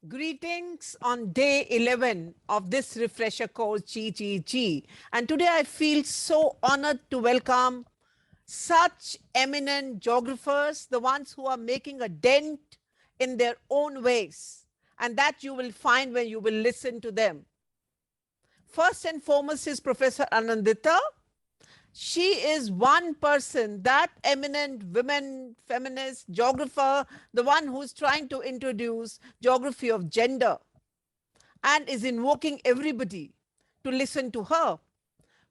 Greetings on day 11 of this refresher course GGG. And today I feel so honored to welcome such eminent geographers, the ones who are making a dent in their own ways. And that you will find when you will listen to them. First and foremost is Professor Anindita. She is one person, that eminent women, feminist, geographer, the one who's trying to introduce geography of gender and is invoking everybody to listen to her.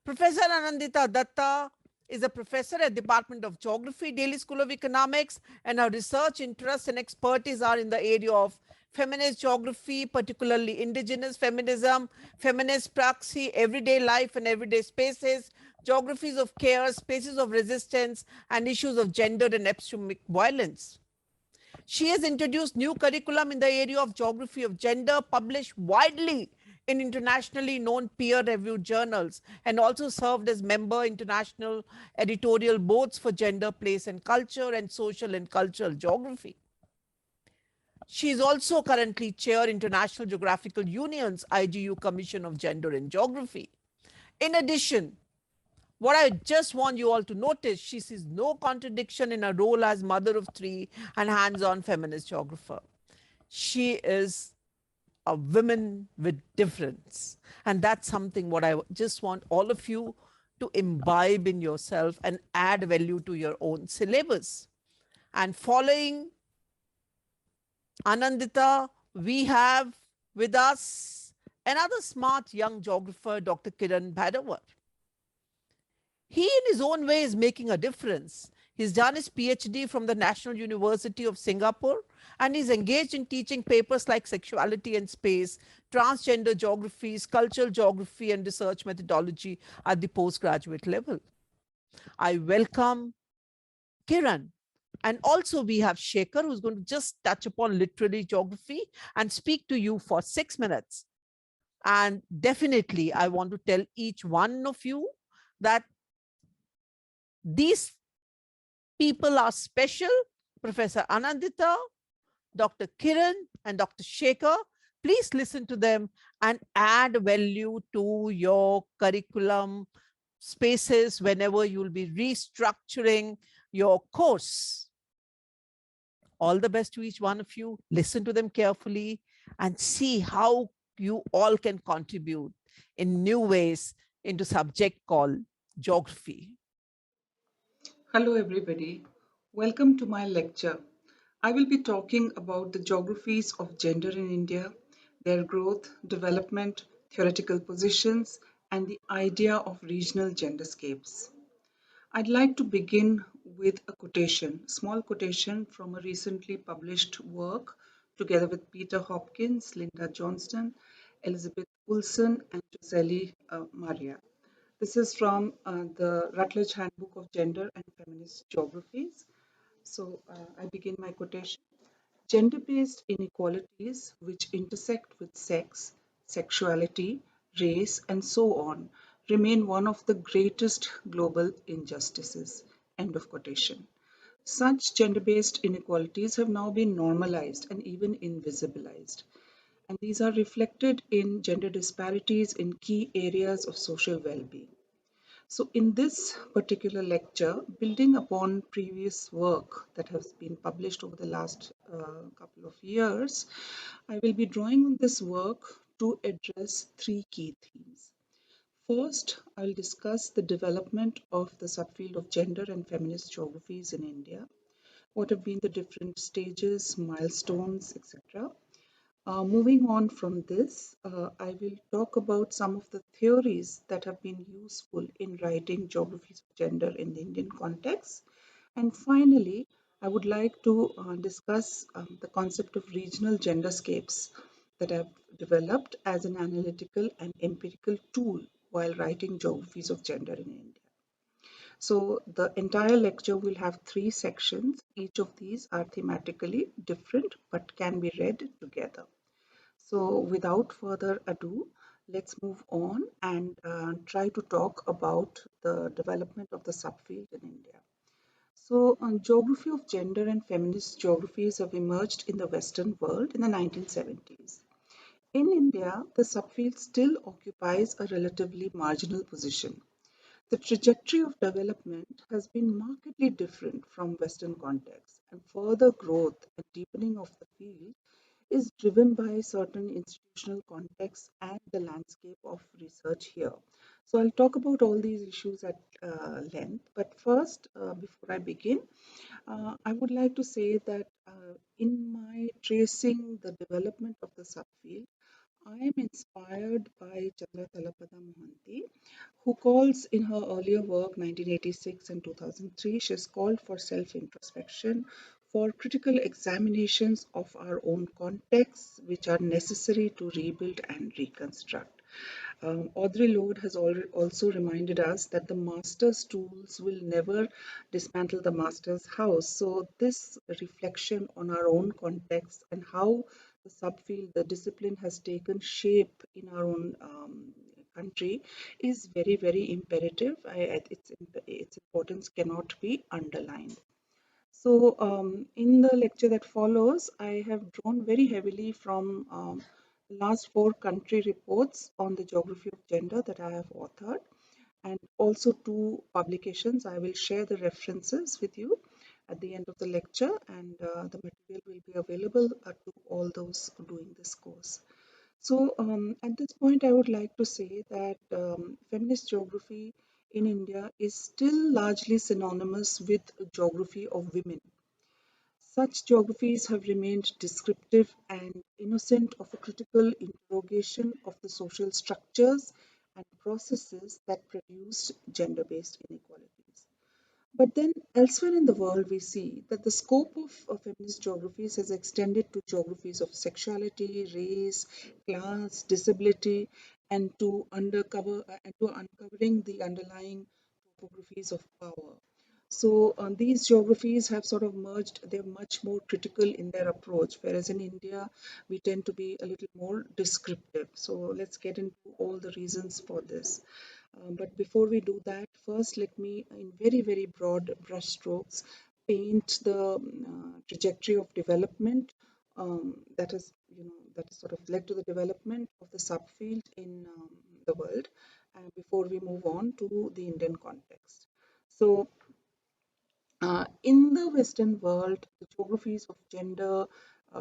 Professor Anindita Datta is a professor at Department of Geography, Delhi School of Economics, and her research interests and expertise are in the area of feminist geography, particularly indigenous feminism, feminist praxis, everyday life and everyday spaces, geographies of care, spaces of resistance, and issues of gender and epistemic violence. She has introduced new curriculum in the area of geography of gender, published widely in internationally known peer-reviewed journals, and also served as member international editorial boards for gender, place and culture, and social and cultural geography. She is also currently chair International Geographical Union's IGU Commission of Gender and Geography. In addition, what I just want you all to notice, she sees no contradiction in her role as mother of three and hands-on feminist geographer. She is a woman with difference. And that's something what I just want all of you to imbibe in yourself and add value to your own syllabus. And following Anindita, we have with us another smart young geographer, Dr. Kiran Bhairannavar. He, in his own way, is making a difference. He's done his PhD from the National University of Singapore, and he's engaged in teaching papers like Sexuality and Space, Transgender Geographies, Cultural Geography, and Research Methodology at the postgraduate level. I welcome Kiran. And also we have Shekhar, who's going to just touch upon literary geography and speak to you for 6 minutes. And definitely, I want to tell each one of you that these people are special. Professor Anindita, Dr. Kiran, and Dr. Shekhar. Please listen to them and add value to your curriculum spaces whenever you'll be restructuring your course. All the best to each one of you. Listen to them carefully and see how you all can contribute in new ways into subject called geography. Hello everybody, welcome to my lecture. I will be talking about the geographies of gender in India, their growth, development, theoretical positions, and the idea of regional genderscapes. I'd like to begin with a quotation, small quotation from a recently published work together with Peter Hopkins, Linda Johnston, Elizabeth Wilson, and Gisele Maria. This is from the Rutledge Handbook of Gender and Feminist Geographies. So I begin my quotation. Gender-based inequalities which intersect with sex, sexuality, race, and so on remain one of the greatest global injustices. End of quotation. Such gender-based inequalities have now been normalized and even invisibilized. And these are reflected in gender disparities in key areas of social well-being. So, in this particular lecture, building upon previous work that has been published over the last couple of years, I will be drawing on this work to address three key themes. First, I'll discuss the development of the subfield of gender and feminist geographies in India. What have been the different stages, milestones, etc. Moving on from this, I will talk about some of the theories that have been useful in writing geographies of gender in the Indian context. And finally, I would like to discuss the concept of regional genderscapes that I've developed as an analytical and empirical tool while writing geographies of gender in India. So the entire lecture will have three sections. Each of these are thematically different but can be read together. So without further ado, let's move on and try to talk about the development of the subfield in India. So, geography of gender and feminist geographies have emerged in the Western world in the 1970s. In India, the subfield still occupies a relatively marginal position. The trajectory of development has been markedly different from Western contexts, and further growth and deepening of the field is driven by certain institutional contexts and the landscape of research here. So I'll talk about all these issues at length, but first, before I begin, I would like to say that in my tracing the development of the subfield, I am inspired by Chandra Talapada Mohanty, who calls in her earlier work, 1986 and 2003, she has called for self introspection, for critical examinations of our own contexts, which are necessary to rebuild and reconstruct. Audre Lorde has also reminded us that the master's tools will never dismantle the master's house. So, this reflection on our own context and how the subfield, the discipline has taken shape in our own country is very, very imperative. Its importance cannot be underlined. So, in the lecture that follows, I have drawn very heavily from the last four country reports on the geography of gender that I have authored, and also two publications. I will share the references with you at the end of the lecture, and the material will be available to all those doing this course. So, at this point, I would like to say that feminist geography in India is still largely synonymous with geography of women. Such geographies have remained descriptive and innocent of a critical interrogation of the social structures and processes that produced gender based inequalities. But then elsewhere in the world, we see that the scope of feminist geographies has extended to geographies of sexuality, race, class, disability, and to uncovering the underlying topographies of power. So these geographies have sort of merged, they're much more critical in their approach, whereas in India, we tend to be a little more descriptive. So let's get into all the reasons for this. But before we do that, first let me, in very, very broad brushstrokes, paint the trajectory of development that has, that has sort of led to the development of the subfield in the world, before we move on to the Indian context. So in the Western world, the geographies of gender,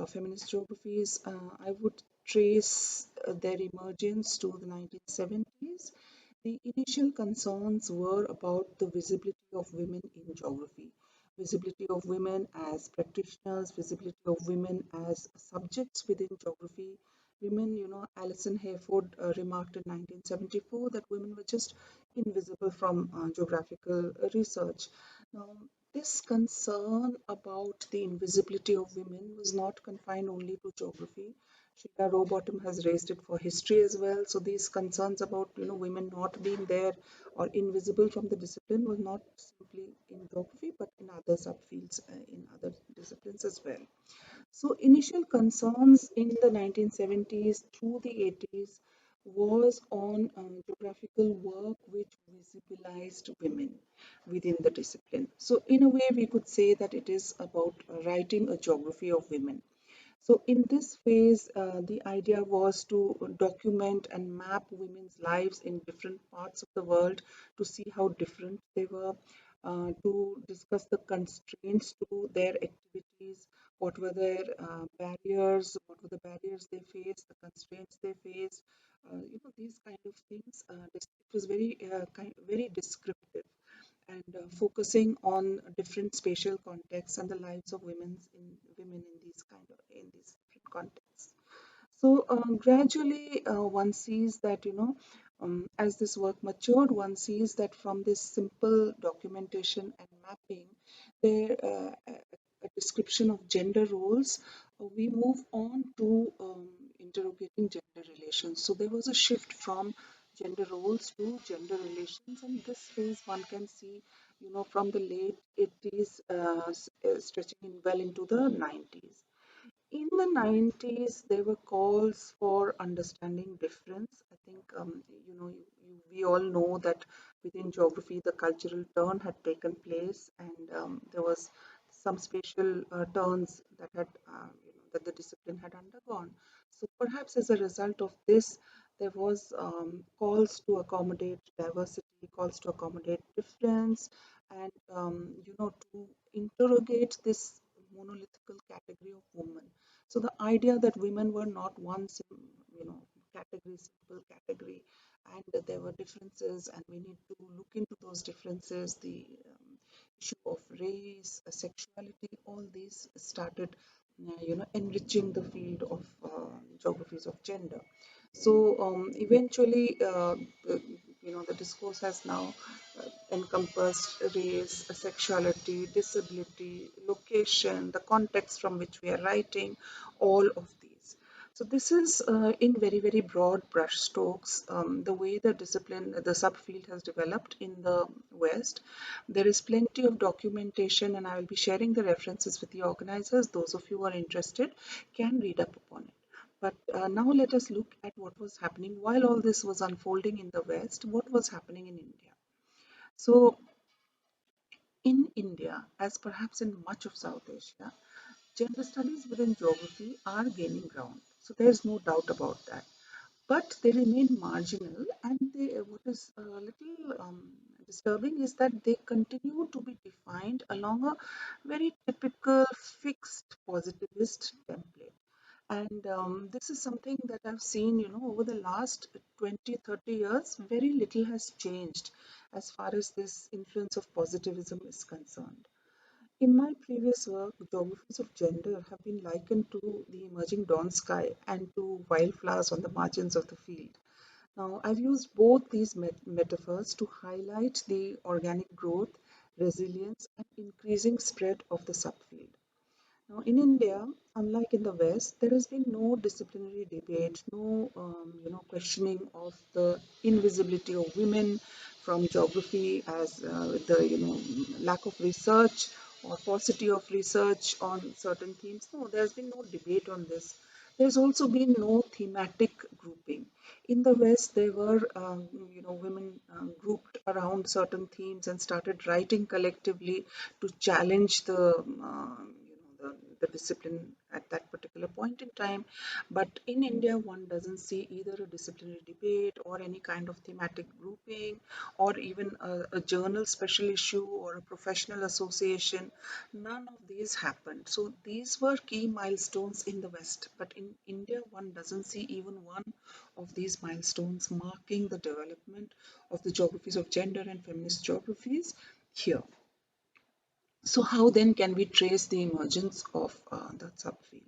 feminist geographies, I would trace their emergence to the 1970s. The initial concerns were about the visibility of women in geography, visibility of women as practitioners, visibility of women as subjects within geography. Women, Alison Hayford remarked in 1974 that women were just invisible from geographical research. Now, this concern about the invisibility of women was not confined only to geography. Sheila Rowbottom has raised it for history as well. So these concerns about women not being there or invisible from the discipline was not simply in geography but in other subfields, in other disciplines as well. So initial concerns in the 1970s through the 80s was on geographical work which visibilized women within the discipline. So in a way we could say that it is about writing a geography of women. So in this phase, the idea was to document and map women's lives in different parts of the world to see how different they were, to discuss the constraints to their activities, what were their barriers, what were the barriers they faced, the constraints they faced, these kind of things. It was very descriptive and focusing on different spatial contexts and the lives of women in these different contexts. So gradually, one sees that as this work matured, one sees that from this simple documentation and mapping, there a description of gender roles, we move on to interrogating gender relations. So there was a shift from gender roles to gender relations, and this phase one can see, from the late 80s stretching in well into the 90s. In the 90s, there were calls for understanding difference. I think, we all know that within geography, the cultural turn had taken place, and there some spatial turns that had that the discipline had undergone. So perhaps as a result of this, there was calls to accommodate diversity, calls to accommodate difference, and to interrogate this monolithical category of women. So the idea that women were not one, category, simple category, and that there were differences, and we need to look into those differences. The issue of race, sexuality, all these started, enriching the field of geographies of gender. So eventually, the discourse has now encompassed race, sexuality, disability, location, the context from which we are writing, all of these. So this is in very, very broad brushstrokes, the way the discipline, the subfield has developed in the West. There is plenty of documentation, and I will be sharing the references with the organizers. Those of you who are interested can read up upon it. But now let us look at what was happening while all this was unfolding in the West, what was happening in India. So in India, as perhaps in much of South Asia, gender studies within geography are gaining ground. So there's no doubt about that. But they remain marginal, and what is a little disturbing is that they continue to be defined along a very typical fixed positivist template. And this is something that I've seen, over the last 20, 30 years, very little has changed as far as this influence of positivism is concerned. In my previous work, geographies of gender have been likened to the emerging dawn sky and to wildflowers on the margins of the field. Now, I've used both these metaphors to highlight the organic growth, resilience, and increasing spread of the subfield. Now, in India, unlike in the West, there has been no disciplinary debate, no questioning of the invisibility of women from geography as the lack of research or paucity of research on certain themes. No, there has been no debate on this. There's also been no thematic grouping. In the West, there were women grouped around certain themes and started writing collectively to challenge the discipline at that particular point in time. But in India, one doesn't see either a disciplinary debate or any kind of thematic grouping or even a journal special issue or a professional association. None of these happened. So these were key milestones in the West. But in India, one doesn't see even one of these milestones marking the development of the geographies of gender and feminist geographies here. So how then can we trace the emergence of the subfield?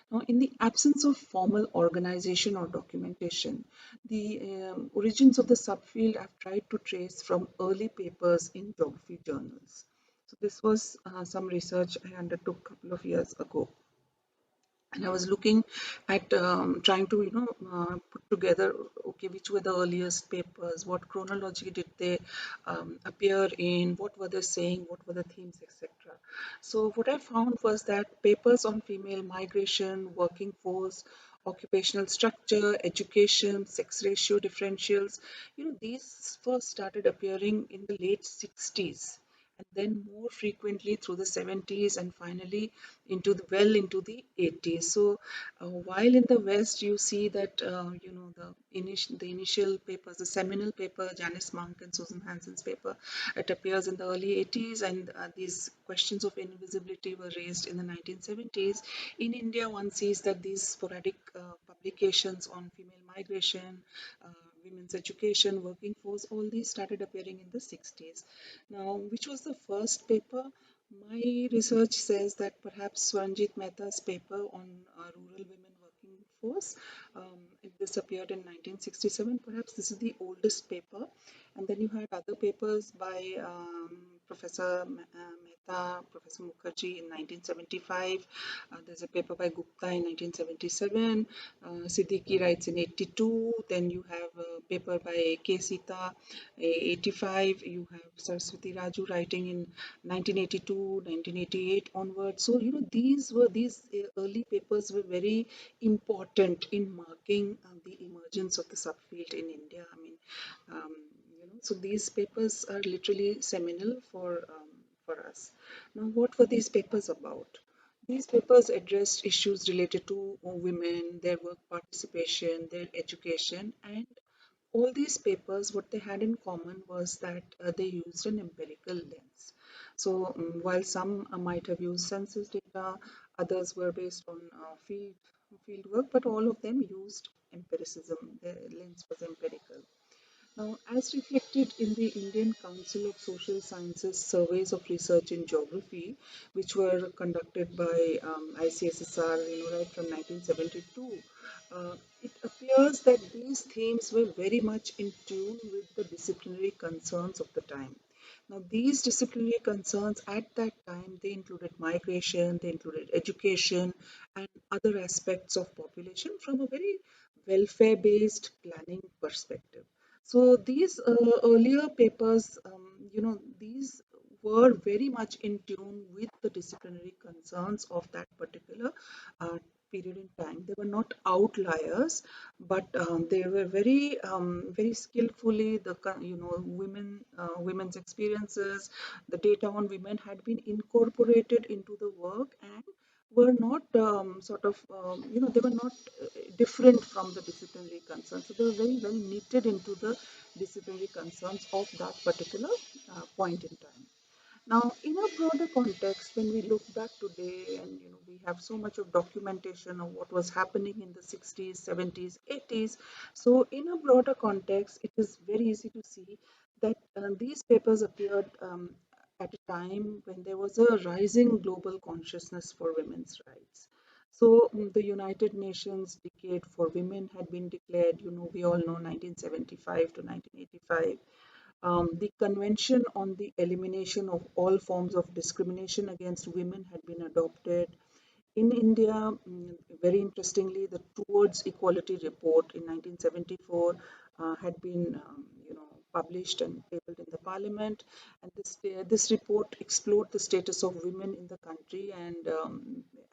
Now, in the absence of formal organization or documentation, the origins of the subfield I've tried to trace from early papers in geography journals. So this was some research I undertook a couple of years ago. And I was looking at trying to put together, okay, which were the earliest papers, what chronology did they appear in, what were they saying, what were the themes, etc. So what I found was that papers on female migration, working force, occupational structure, education, sex ratio differentials, these first started appearing in the late 60s, and then more frequently through the 70s, and finally into the 80s. So while in the West you see that the initial papers, the seminal paper, Janice Monk and Susan Hansen's paper, it appears in the early 80s, and these questions of invisibility were raised in the 1970s. In India, one sees that these sporadic publications on female migration, women's education, working force, all these started appearing in the 60s. Now, which was the first paper? My research says that perhaps Swaranjit Mehta's paper on rural women working force, this appeared in 1967. Perhaps this is the oldest paper. And then you had other papers by Professor Mehta, Professor Mukherjee in 1975. There's a paper by Gupta in 1977. Siddiqui writes in 82. Then you have a paper by K. Sita, 85. You have Saraswati Raju writing in 1982, 1988 onwards. So, these early papers were very important in marking the emergence of the subfield in India. I mean, so these papers are literally seminal for for us. Now, what were these papers about? These papers addressed issues related to women, their work participation, their education, and all these papers, what they had in common was that they used an empirical lens. So, while some might have used census data, others were based on field work, but all of them used empiricism. Their lens was empirical. Now, as reflected in the Indian Council of Social Sciences surveys of research in geography, which were conducted by ICSSR, right from 1972, it appears that these themes were very much in tune with the disciplinary concerns of the time. Now, these disciplinary concerns at that time, they included migration, they included education, and other aspects of population from a very welfare-based planning perspective. So these earlier papers, these were very much in tune with the disciplinary concerns of that particular uh, period in time. They were not outliers, but they were very skillfully women's experiences, the data on women had been incorporated into the work and were not they were not different from the disciplinary concerns. So they were very well knitted into the disciplinary concerns of that particular point in time. Now, in a broader context, when we look back today and we have so much of documentation of what was happening in the 60s, 70s, 80s. So, in a broader context, it is very easy to see that these papers appeared at a time when there was a rising global consciousness for women's rights. So, the United Nations Decade for Women had been declared, we all know 1975 to 1985. The Convention on the Elimination of All Forms of Discrimination Against Women had been adopted. In India, very interestingly, the Towards Equality report in 1974 had been, published and tabled in the Parliament. And this report explored the status of women in the country, and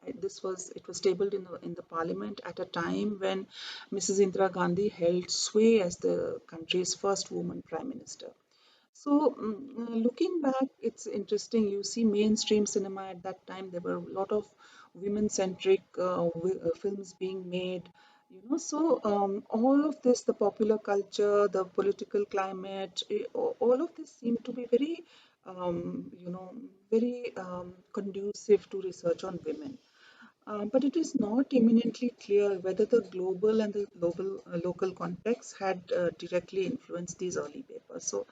it was tabled in the Parliament at a time when Mrs. Indira Gandhi held sway as the country's first woman Prime Minister. So, looking back, it's interesting. You see, mainstream cinema at that time, there were a lot of women-centric films being made. So all of this, the popular culture, the political climate, all of this seemed to be very, very conducive to research on women. But it is not eminently clear whether the global and the local context had directly influenced these early papers. So,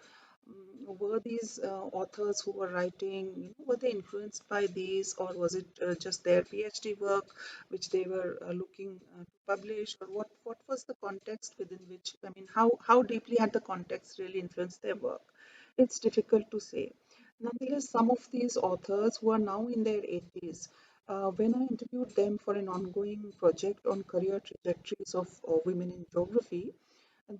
were these authors who were writing, were they influenced by these, or was it just their PhD work which they were looking to publish, or what was the context within which, I mean, how deeply had the context really influenced their work? It's difficult to say. Nonetheless, some of these authors who are now in their 80s, when I interviewed them for an ongoing project on career trajectories of women in geography,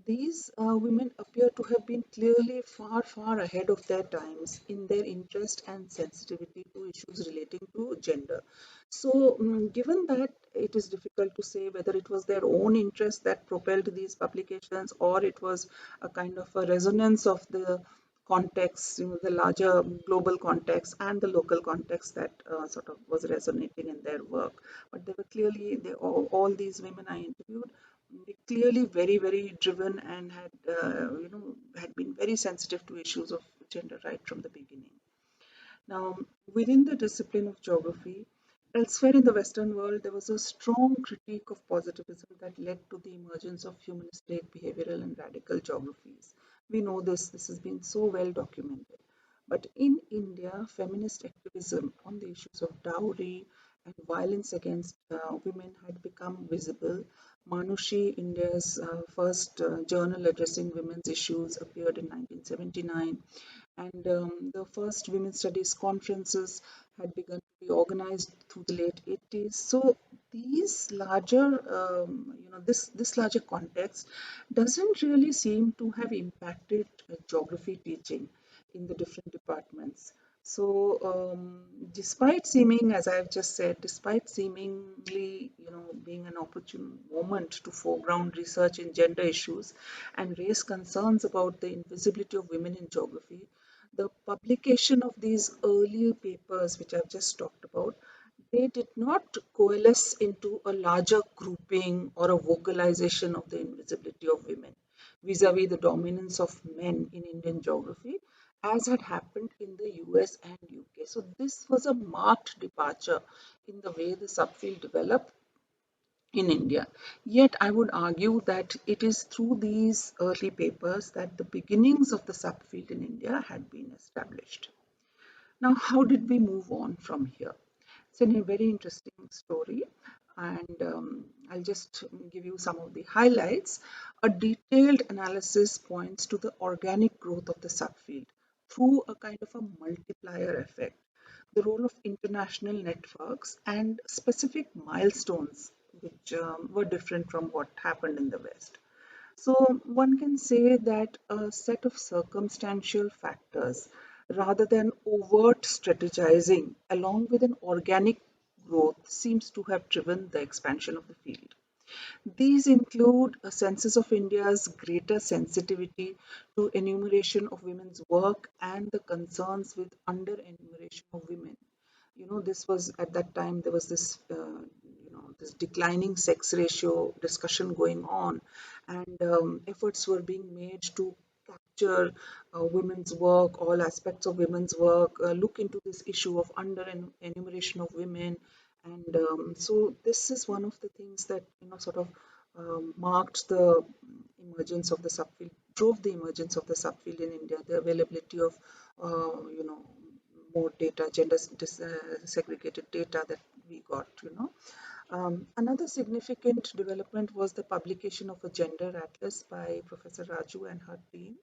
these women appear to have been clearly far, far ahead of their times in their interest and sensitivity to issues relating to gender. So, given that, it is difficult to say whether it was their own interest that propelled these publications or it was a kind of a resonance of the context, the larger global context and the local context that sort of was resonating in their work. But they were clearly, all these women I interviewed, clearly very, very driven and had been very sensitive to issues of gender right from the beginning. Now, within the discipline of geography, elsewhere in the Western world, there was a strong critique of positivism that led to the emergence of humanistic, behavioral, and radical geographies. We know this has been so well documented. But in India, feminist activism on the issues of dowry and violence against women had become visible. Manushi, India's first journal addressing women's issues, appeared in 1979, and the first women's studies conferences had begun to be organized through the late 80s. So these larger, this larger context doesn't really seem to have impacted geography teaching in the different departments. So, despite seeming, as I've just said, despite seemingly, being an opportune moment to foreground research in gender issues and raise concerns about the invisibility of women in geography, The publication of these early papers, which I've just talked about, they did not coalesce into a larger grouping or a vocalization of the invisibility of women vis-a-vis the dominance of men in Indian geography, as had happened in the US and UK. So this was a marked departure in the way the subfield developed in India. Yet I would argue that it is through these early papers that the beginnings of the subfield in India had been established. Now, how did we move on from here? It's a very interesting story, and I'll just give you some of the highlights. A detailed analysis points to the organic growth of the subfield through a kind of a multiplier effect, the role of international networks, and specific milestones which were different from what happened in the West. So one can say that a set of circumstantial factors rather than overt strategizing along with an organic growth seems to have driven the expansion of the field. These include a census of India's greater sensitivity to enumeration of women's work and the concerns with under enumeration of women. This was at that time there was this this declining sex ratio discussion going on, and efforts were being made to capture women's work, all aspects of women's work, look into this issue of under enumeration of women. And so this is one of the things that sort of marked the emergence of the subfield, drove the emergence of the subfield in India, the availability of more data, segregated data that we got. Another significant development was the publication of a gender atlas by Professor Raju and her team.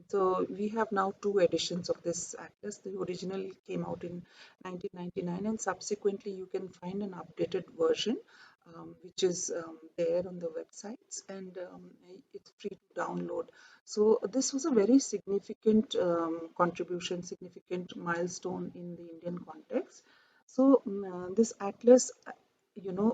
So we have now two editions of this atlas. The original came out in 1999, and subsequently you can find an updated version, which is there on the websites, and it's free to download. So this was a very significant contribution, significant milestone in the Indian context. So this atlas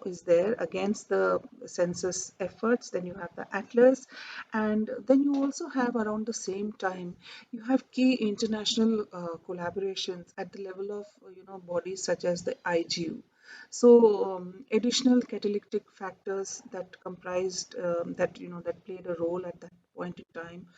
is there against the census efforts. Then you have the atlas, and then you also have around the same time you have key international collaborations at the level of bodies such as the IGU. So additional catalytic factors that comprised that played a role at that point in time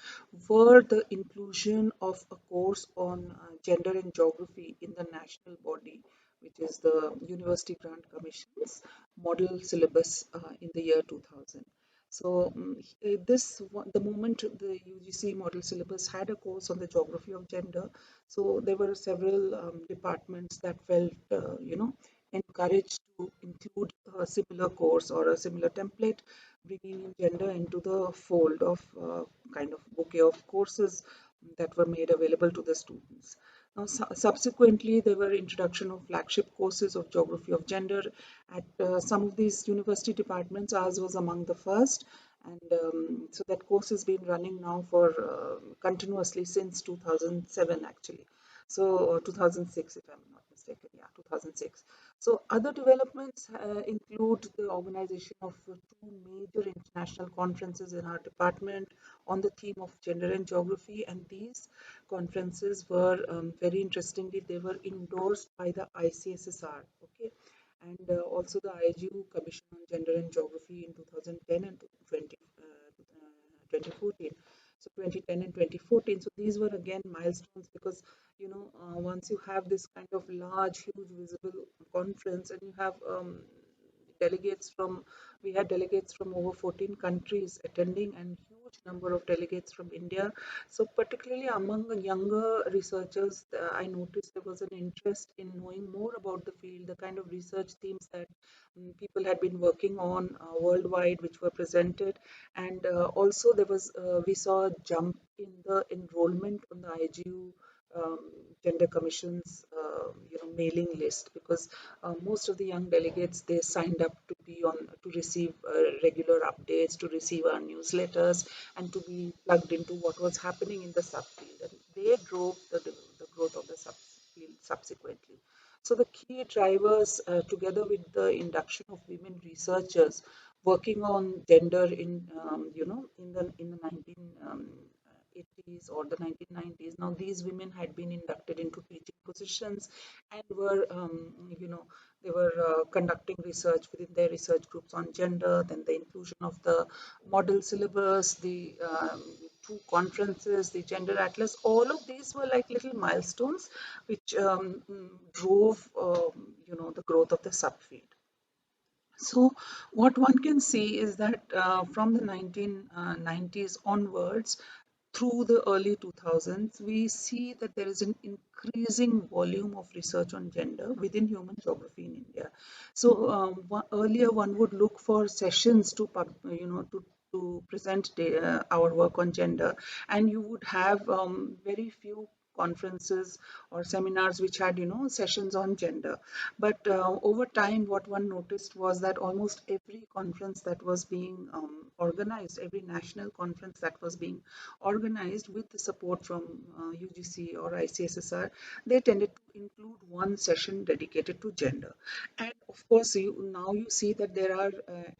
were the inclusion of a course on gender and geography in the national body, which is the University Grant Commission's model syllabus in the year 2000. So the moment the UGC model syllabus had a course on the geography of gender, so there were several departments that felt, encouraged to include a similar course or a similar template, bringing in gender into the fold of kind of bouquet of courses that were made available to the students. Now, subsequently, there were introduction of flagship courses of geography of gender at some of these university departments. Ours was among the first, and so that course has been running now for continuously since 2007, actually. So 2006, if I'm not mistaken, yeah, 2006. So other developments include the organization of two major international conferences in our department on the theme of gender and geography, and these conferences were very interestingly, they were endorsed by the ICSSR, okay, and also the IGU Commission on Gender and Geography in 2010 and 2014. So 2010 and 2014. So these were again milestones because once you have this kind of large, huge, visible conference, and you have delegates from we had delegates from over 14 countries attending, and huge number of delegates from India. So particularly among the younger researchers, I noticed there was an interest in knowing more about the field, the kind of research themes that people had been working on worldwide, which were presented. And also there was we saw a jump in the enrollment on the IGU um, Gender Commission's mailing list, because most of the young delegates, they signed up to be on to receive regular updates, to receive our newsletters, and to be plugged into what was happening in the subfield, and they drove the growth of the subfield subsequently. So the key drivers, together with the induction of women researchers working on gender in in the 19 1980s or the 1990s. Now, these women had been inducted into teaching positions and were, they were conducting research within their research groups on gender, then the inclusion of the model syllabus, the two conferences, the gender atlas. All of these were like little milestones which drove, the growth of the subfield. So, what one can see is that from the 1990s onwards, through the early 2000s, we see that there is an increasing volume of research on gender within human geography in India. So earlier one would look for sessions to, to present our work on gender, and you would have very few conferences or seminars which had sessions on gender. But over time what one noticed was that almost every conference that was being organized, every national conference that was being organized with the support from UGC or ICSSR, they tended to include one session dedicated to gender. And of course, now you see that there are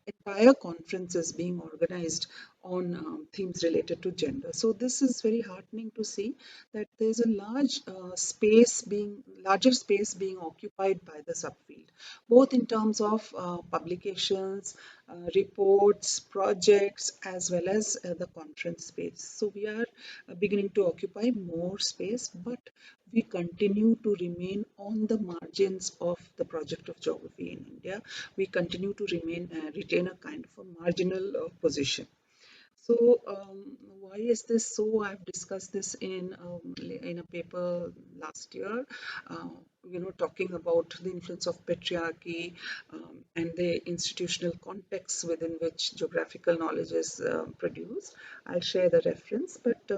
entire conferences being organized on themes related to gender. So this is very heartening to see that there's a larger space being occupied by the subfield, both in terms of publications, reports, projects, as well as the conference space. So we are beginning to occupy more space, but we continue to remain on the margins of the project of geography in India. We continue to retain a kind of a marginal position. So, why is this so? I've discussed this in a paper last year, talking about the influence of patriarchy and the institutional context within which geographical knowledge is produced. I'll share the reference, but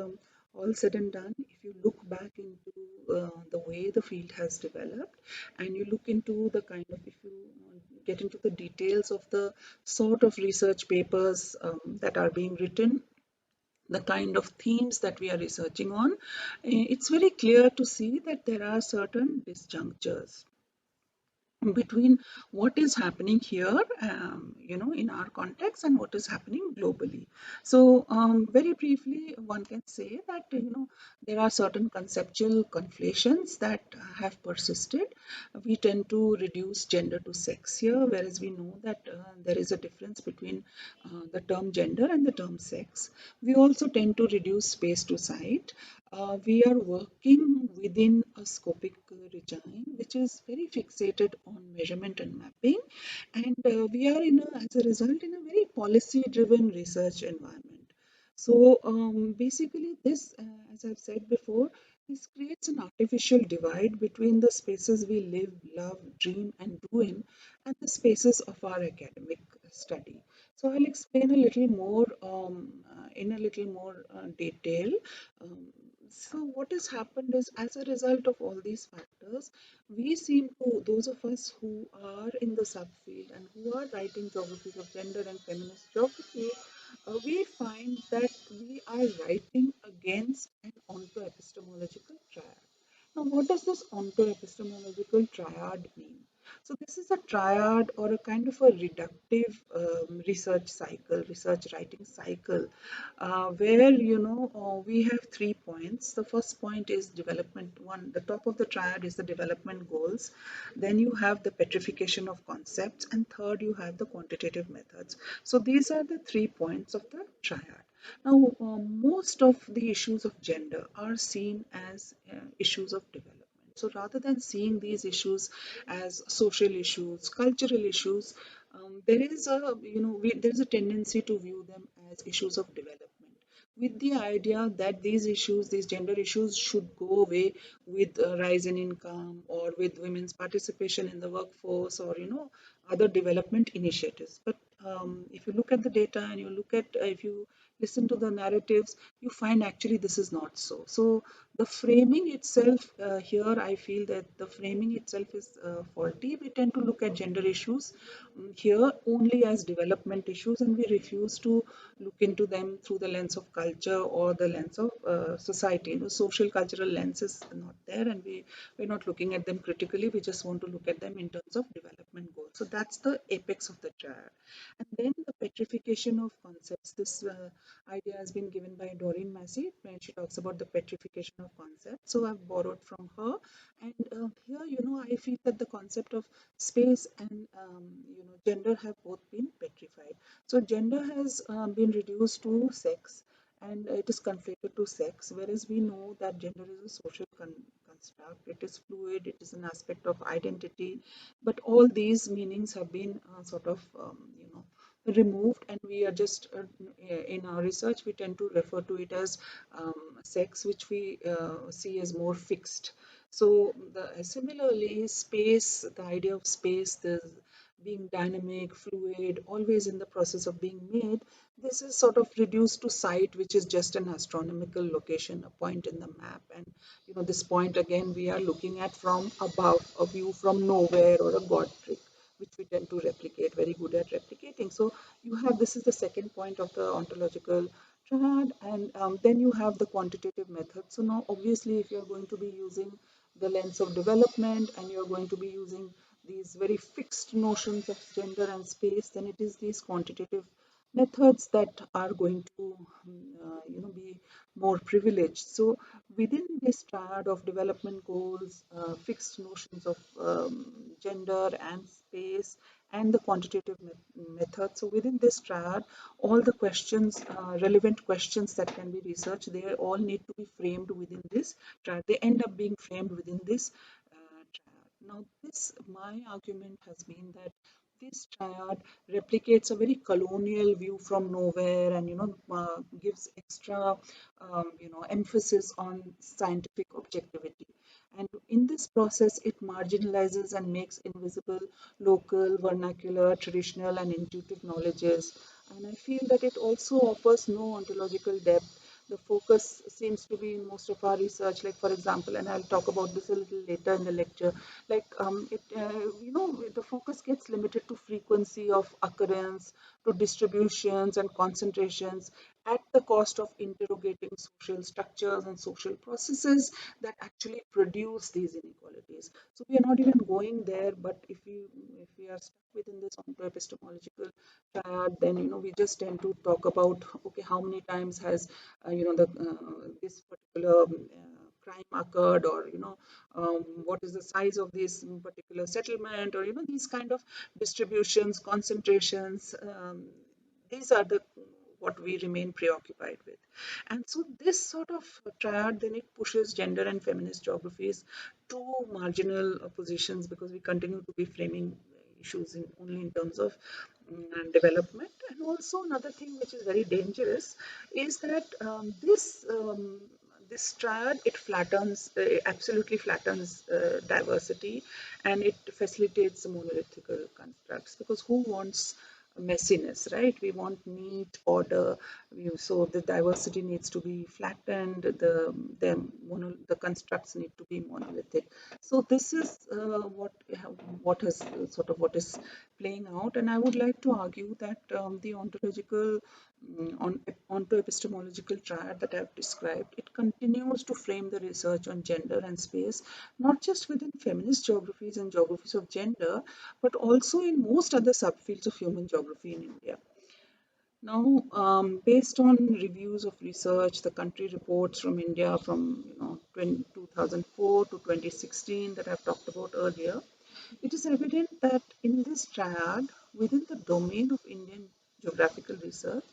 all said and done, if you look back into the way the field has developed, and you look into the kind of, if you get into the details of the sort of research papers that are being written, the kind of themes that we are researching on, it's very clear to see that there are certain disjunctures between what is happening here, in our context, and what is happening globally. So, very briefly, one can say that, there are certain conceptual conflations that have persisted. We tend to reduce gender to sex here, whereas we know that there is a difference between the term gender and the term sex. We also tend to reduce space to site. We are working within a scopic regime which is very fixated on measurement and mapping, and we are as a result in a very policy driven research environment. So basically this, as I've said before, this creates an artificial divide between the spaces we live, love, dream and do and the spaces of our academic study. So I'll explain a little more in a little more detail. Um, so what has happened is, as a result of all these factors, we seem to, those of us who are in the subfield and who are writing geographies of gender and feminist geography, we find that we are writing against an onto-epistemological triad. Now, what does this onto-epistemological triad mean? So, this is a triad or a kind of a reductive research cycle, research writing cycle, where we have 3 points. The first point is development one. The top of the triad is the development goals. Then you have the petrification of concepts, and third you have the quantitative methods. So these are the 3 points of the triad. Now, most of the issues of gender are seen as issues of development. So rather than seeing these issues as social issues, cultural issues, there is a tendency to view them as issues of development, with the idea that these issues, these gender issues, should go away with a rise in income or with women's participation in the workforce, or other development initiatives. But if you look at the data and you look at if you listen to the narratives, you find actually this is not so. So the framing itself here, I feel that the framing itself is faulty. We tend to look at gender issues here only as development issues, and we refuse to look into them through the lens of culture or the lens of society. The social cultural lens is not there, and we're not looking at them critically. We just want to look at them in terms of development goals. So that's the apex of the triad. And then the petrification of concepts. This idea has been given by Doreen Massey when she talks about the petrification of concepts. So I've borrowed from her, and here, I feel that the concept of space and gender have both been petrified. So gender has been reduced to sex, and it is conflated to sex, whereas we know that gender is a social construct. It is fluid. It is an aspect of identity, but all these meanings have been sort of removed, and we are just in our research we tend to refer to it as sex, which we see as more fixed. So similarly, space, the idea of space, the being dynamic, fluid, always in the process of being made, this is sort of reduced to site, which is just an astronomical location, a point in the map. And this point again we are looking at from above, a view from nowhere, or a god trick, which we tend to replicate, very good at replicating. So you have, this is the second point of the ontological triad, and then you have the quantitative method. So now obviously if you're going to be using the lens of development, and you're going to be using these very fixed notions of gender and space, then it is these quantitative methods that are going to be more privileged. So within this triad of development goals, fixed notions of gender and space, and the quantitative method, so within this triad, all the questions, relevant questions that can be researched, they all need to be framed within this triad. They end up being framed within this triad. Now this, my argument has been that this triad replicates a very colonial view from nowhere, and gives extra emphasis on scientific objectivity, and in this process it marginalizes and makes invisible local, vernacular, traditional, and intuitive knowledges. And I feel that it also offers no ontological depth. The focus seems to be in most of our research, like for example, and I'll talk about this a little later in the lecture, like the focus gets limited to frequency of occurrence, to distributions and concentrations, at the cost of interrogating social structures and social processes that actually produce these inequalities. So we are not even going there, but if we are stuck within this onto-epistemological triad, then we just tend to talk about, okay, how many times has the this particular crime occurred, or what is the size of this particular settlement, or these kind of distributions, concentrations. These are the what we remain preoccupied with. And so this sort of triad, then it pushes gender and feminist geographies to marginal positions, because we continue to be framing issues only in terms of development. And also another thing which is very dangerous is that this triad, it flattens, absolutely flattens diversity, and it facilitates monolithical constructs, because who wants messiness, right? We want neat order. So the diversity needs to be flattened. The constructs need to be monolithic. So this is what is playing out, and I would like to argue that the ontological onto epistemological triad that I've described, it continues to frame the research on gender and space, not just within feminist geographies and geographies of gender, but also in most other subfields of human geography in India. Now, based on reviews of research, the country reports from India from 2004 to 2016 that I've talked about earlier, it is evident that in this triad, within the domain of Indian geographical research,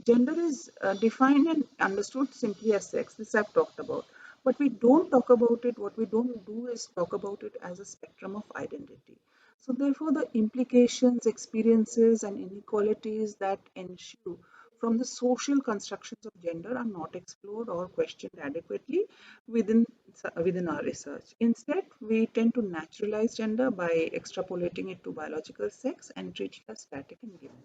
gender is defined and understood simply as sex. This I've talked about. But we don't talk about it, what we don't do is talk about it as a spectrum of identity. So, therefore, the implications, experiences, and inequalities that ensue from the social constructions of gender are not explored or questioned adequately within within our research. Instead, we tend to naturalize gender by extrapolating it to biological sex and treat it as static and given.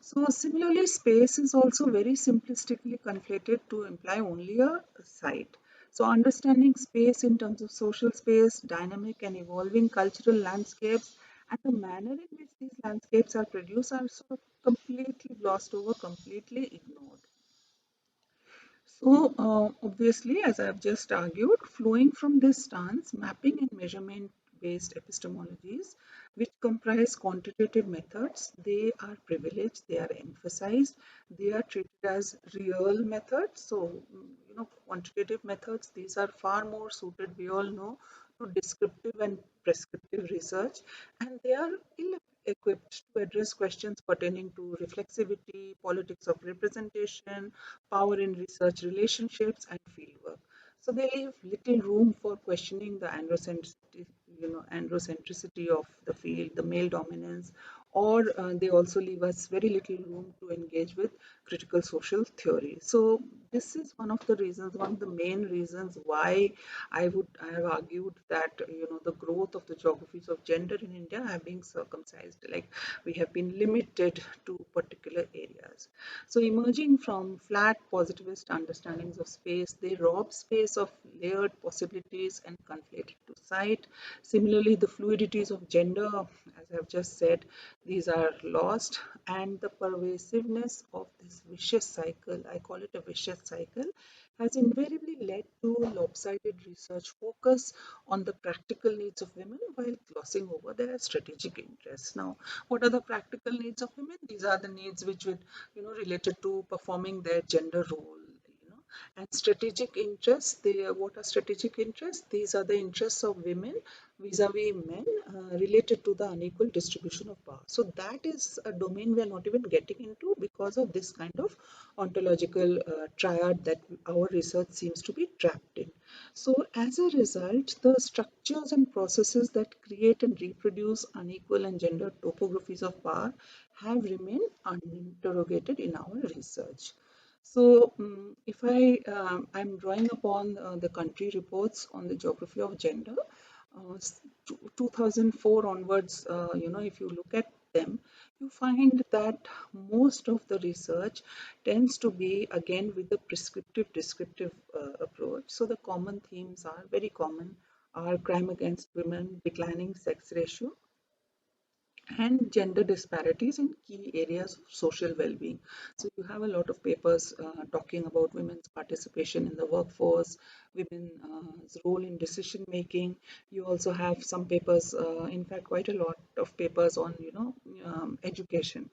So similarly, space is also very simplistically conflated to imply only a site. So understanding space in terms of social space, dynamic and evolving cultural landscapes, and the manner in which these landscapes are produced are sort of completely glossed over, completely ignored. So obviously, as I've just argued, flowing from this stance, mapping and measurement based epistemologies, which comprise quantitative methods. They are privileged, they are emphasized, they are treated as real methods. So, quantitative methods, these are far more suited, we all know, to descriptive and prescriptive research, and they are ill equipped to address questions pertaining to reflexivity, politics of representation, power in research relationships, and fieldwork. So they leave little room for questioning the androcentricity of the field, the male dominance, or they also leave us very little room to engage with critical social theory. So this is one of the reasons, one of the main reasons why I have argued that the growth of the geographies of gender in India have been circumcised, like we have been limited to particular areas. So emerging from flat positivist understandings of space, they rob space of layered possibilities and conflate it to sight. Similarly, the fluidities of gender, as I've just said, these are lost, and the pervasiveness of this vicious cycle, I call it a vicious cycle, has invariably led to lopsided research focus on the practical needs of women while glossing over their strategic interests. Now, what are the practical needs of women? These are the needs which would, related to performing their gender role. And strategic interests, what are strategic interests? These are the interests of women vis-a-vis men related to the unequal distribution of power. So that is a domain we are not even getting into because of this kind of ontological triad that our research seems to be trapped in. So as a result, the structures and processes that create and reproduce unequal and gender topographies of power have remained uninterrogated in our research. So, if I'm drawing upon the country reports on the geography of gender, 2004 onwards, if you look at them, you find that most of the research tends to be again with the prescriptive descriptive approach. So the common themes are very common, are crime against women, declining sex ratio, and gender disparities in key areas of social well-being. So you have a lot of papers talking about women's participation in the workforce, women's role in decision making. You also have some papers, in fact, quite a lot of papers on education,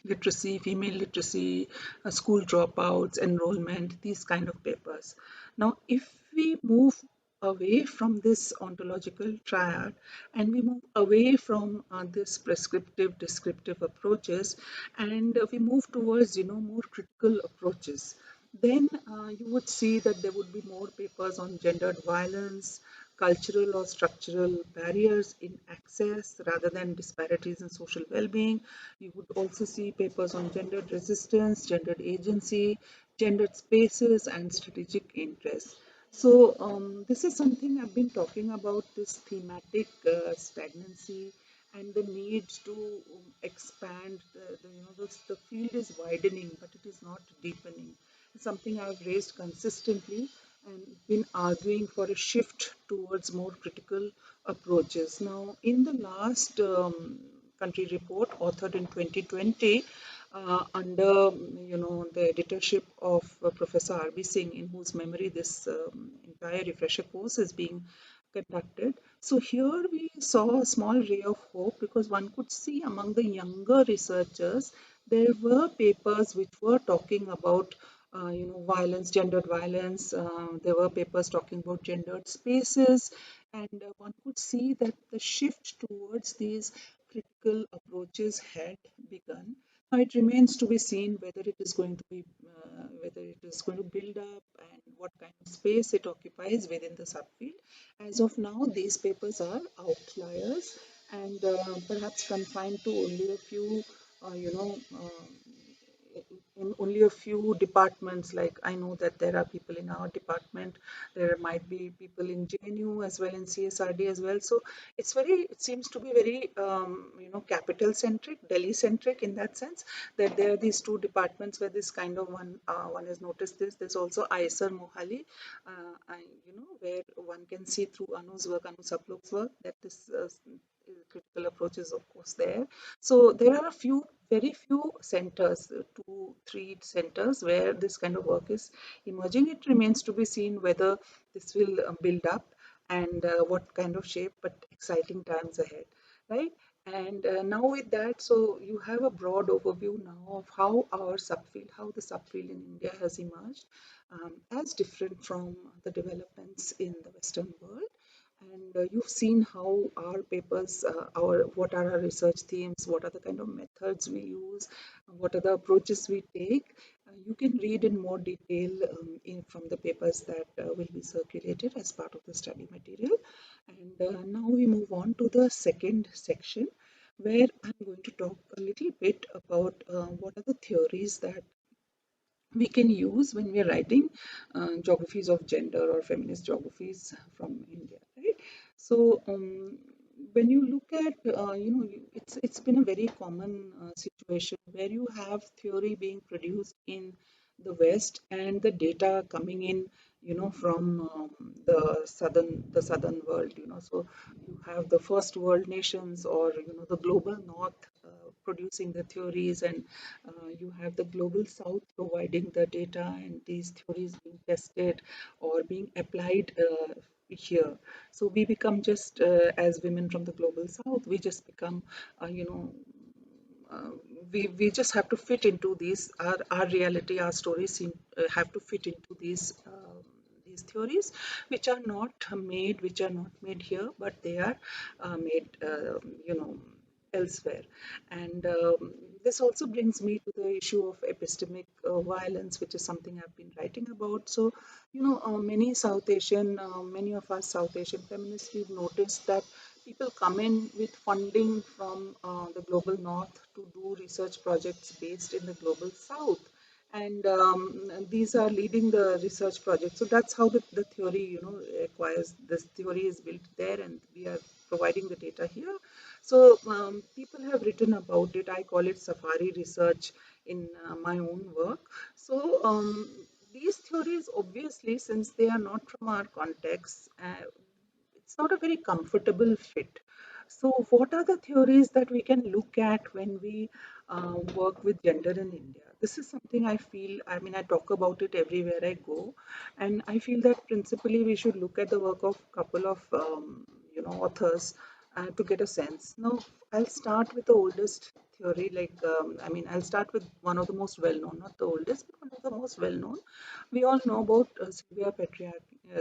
literacy, female literacy, school dropouts, enrollment, these kind of papers. Now, if we move away from this ontological triad and we move away from this prescriptive descriptive approaches, and we move towards more critical approaches, then you would see that there would be more papers on gendered violence, cultural or structural barriers in access rather than disparities in social well-being. You would also see papers on gendered resistance, gendered agency, gendered spaces, and strategic interests. So this is something I've been talking about, this thematic stagnancy and the need to expand. The field is widening, but it is not deepening. It's something I've raised consistently and been arguing for a shift towards more critical approaches. Now, in the last country report authored in 2020, under the editorship of Professor R.B. Singh, in whose memory this entire refresher course is being conducted. So here we saw a small ray of hope because one could see among the younger researchers there were papers which were talking about violence, gendered violence. There were papers talking about gendered spaces, and one could see that the shift towards these critical approaches had begun. Now it remains to be seen whether it is going to be, whether it is going to build up and what kind of space it occupies within the subfield. As of now, these papers are outliers and perhaps confined to only a few, in only a few departments. Like I know that there are people in our department, there might be people in JNU as well, in CSRD as well. So it seems to be very, capital centric, Delhi centric in that sense, that there are these two departments where this kind of one has noticed this. There's also ISER Mohali, where one can see through Anu's work, Anu Saplok's work, that this critical approach is of course there. So there are a few, very few centers, 2, 3 centers where this kind of work is emerging. It remains to be seen whether this will build up. and what kind of shape, but exciting times ahead, right? And now with that, so you have a broad overview now of how our subfield, how the subfield in India has emerged, as different from the developments in the Western world. And you've seen how our papers, what are our research themes, what are the kind of methods we use, what are the approaches we take. You can read in more detail from the papers that will be circulated as part of the study material. And now we move on to the second section, where I'm going to talk a little bit about what are the theories that we can use when we are writing geographies of gender or feminist geographies from India, right? So when you look at, it's been a very common situation where you have theory being produced in the West and the data coming in, from the southern world, So you have the first world nations, or the global north producing the theories, and you have the global south providing the data, and these theories being tested or being applied here. So we become just, as women from the global south, we just become, uh, we just have to fit into our reality, our stories have to fit into these theories, which are not made here, but they are made, elsewhere. And this also brings me to the issue of epistemic violence, which is something I've been writing about. So, many of us South Asian feminists, we've noticed that people come in with funding from the global north to do research projects based in the global south. And these are leading the research project. So that's how the theory, acquires. This theory is built there, and we are providing the data here. So people have written about it. I call it safari research in my own work. So these theories, obviously, since they are not from our context, it's not a very comfortable fit. So, what are the theories that we can look at when we work with gender in India? This is something I feel, I mean, I talk about it everywhere I go, and I feel that principally we should look at the work of a couple of authors to get a sense. Now, I'll start with the oldest theory, I'll start with one of the most well known, not the oldest, but one of the most well known. We all know about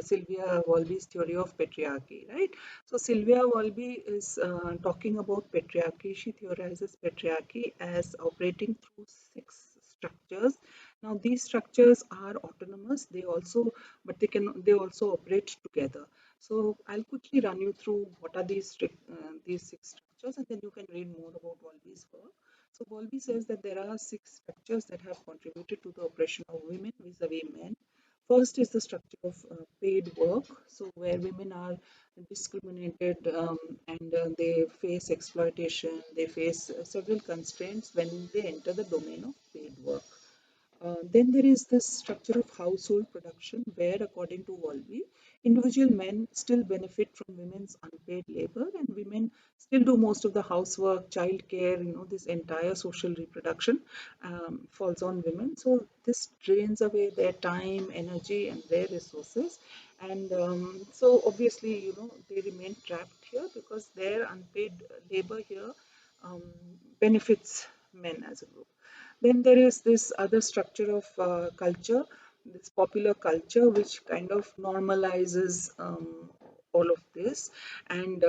Sylvia Wolby's theory of patriarchy, right? So Sylvia Wolby is talking about patriarchy. She theorizes patriarchy as operating through six structures. Now these structures are autonomous. They also operate together. So I'll quickly run you through what are these six structures, and then you can read more about Wolby's work. So Bowlby says that there are six structures that have contributed to the oppression of women vis-a-vis men. First is the structure of paid work, so where women are discriminated, and they face exploitation, they face several constraints when they enter the domain of paid work. Then there is this structure of household production, where, according to Wolby, individual men still benefit from women's unpaid labor, and women still do most of the housework, child care, this entire social reproduction falls on women. So this drains away their time, energy, and their resources. And so obviously, they remain trapped here because their unpaid labor here um, benefits men as a group. Then there is this other structure of culture, this popular culture, which kind of normalizes all of this, and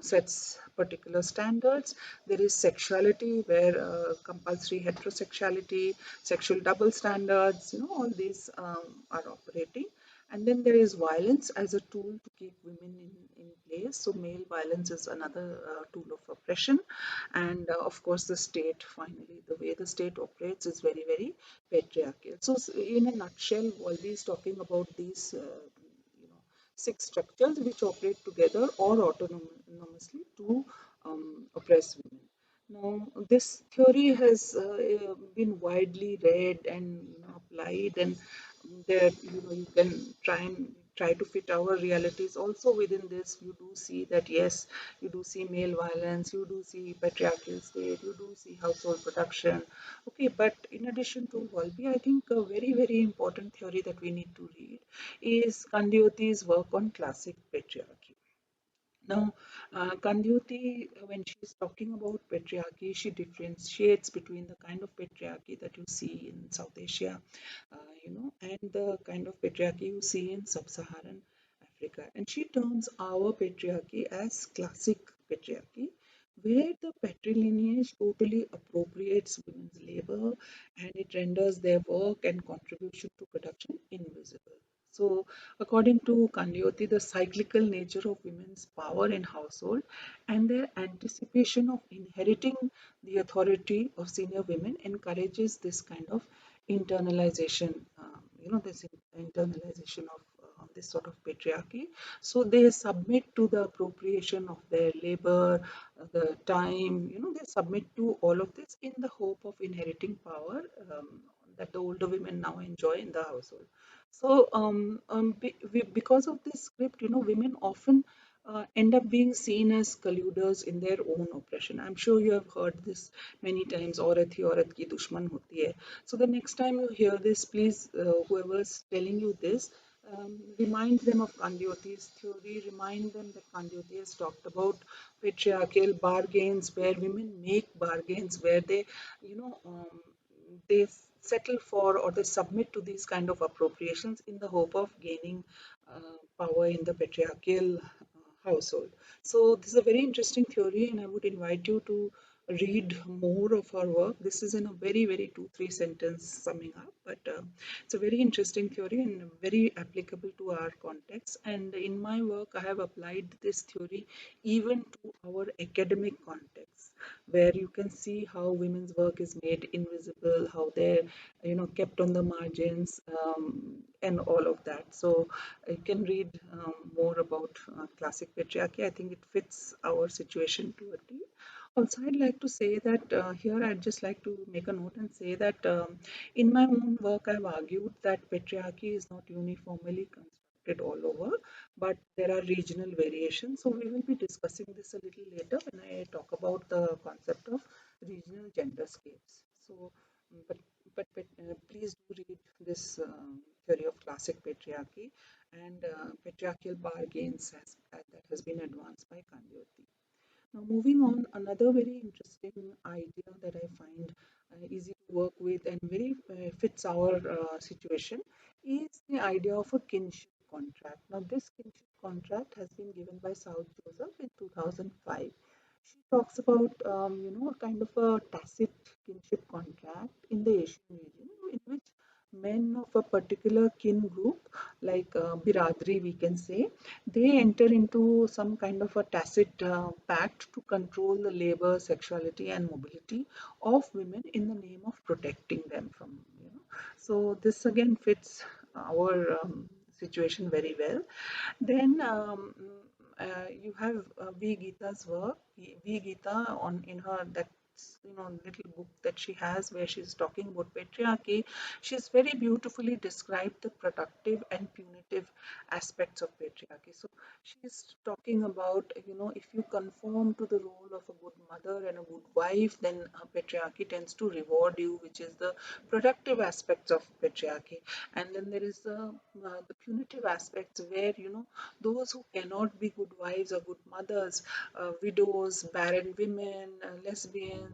sets particular standards. There is sexuality, where compulsory heterosexuality, sexual double standards, all these are operating. And then there is violence as a tool to keep women in place. So male violence is another tool of oppression. And of course, the state, finally, the way the state operates is very, very patriarchal. So in a nutshell, Walby is talking about these six structures which operate together or autonomously to oppress women. Now, this theory has been widely read and applied, and there you can try to fit our realities. Also within this, you do see that yes, you do see male violence, you do see patriarchal state, you do see household production. Okay, but in addition to Volby, I think a very, very important theory that we need to read is Kandioti's work on classic patriarchy. Now, Kandyoti, when she's talking about patriarchy, she differentiates between the kind of patriarchy that you see in South Asia, and the kind of patriarchy you see in sub-Saharan Africa. And she terms our patriarchy as classic patriarchy, where the patrilineage totally appropriates women's labor and it renders their work and contribution to production invisible. So, according to Kandyoti, the cyclical nature of women's power in household and their anticipation of inheriting the authority of senior women encourages this kind of internalization, this internalization of this sort of patriarchy. So they submit to the appropriation of their labor, the time, they submit to all of this in the hope of inheriting power that the older women now enjoy in the household. So, because of this script, women often end up being seen as colluders in their own oppression. I'm sure you have heard this many times, औरत ही औरत की दुश्मन होती है. So the next time you hear this, please, whoever's telling you this, remind them of Kandioti's theory, remind them that Kandioti has talked about patriarchal bargains where women make bargains, where they settle for or they submit to these kind of appropriations in the hope of gaining power in the patriarchal household. So this is a very interesting theory, and I would invite you to read more of her work. This is in a very, very 2, 3 sentence summing up, but it's a very interesting theory and very applicable to our context. And in my work, I have applied this theory even to our academic context, where you can see how women's work is made invisible, how they're kept on the margins, and all of that. So you can read more about classic patriarchy. I think it fits our situation to a T. Also, I'd like to say that here I'd just like to make a note and say that in my own work, I've argued that patriarchy is not uniformly constructed all over, but there are regional variations. So we will be discussing this a little later when I talk about the concept of regional genderscapes. So, but please do read this theory of classic patriarchy and patriarchal bargains that has been advanced by Kandiyoti. Now, moving on, another very interesting idea that I find easy to work with and very fits our situation is the idea of a kinship contract. Now, this kinship contract has been given by South Joseph in 2005. She talks about, a kind of a tacit kinship contract in the Asian region in which men of a particular kin group, like Biradri, we can say, they enter into some kind of a tacit pact to control the labor, sexuality, and mobility of women in the name of protecting them from. So this again fits our situation very well. Then you have V. Gita's work. V. Gita on in her that little book that she has where she's talking about patriarchy. She's very beautifully described the productive and punitive aspects of patriarchy. So she's talking about if you conform to the role of a good mother and a good wife, then patriarchy tends to reward you, which is the productive aspects of patriarchy. And then there is the punitive aspects where those who cannot be good wives or good mothers, widows, barren women, lesbians,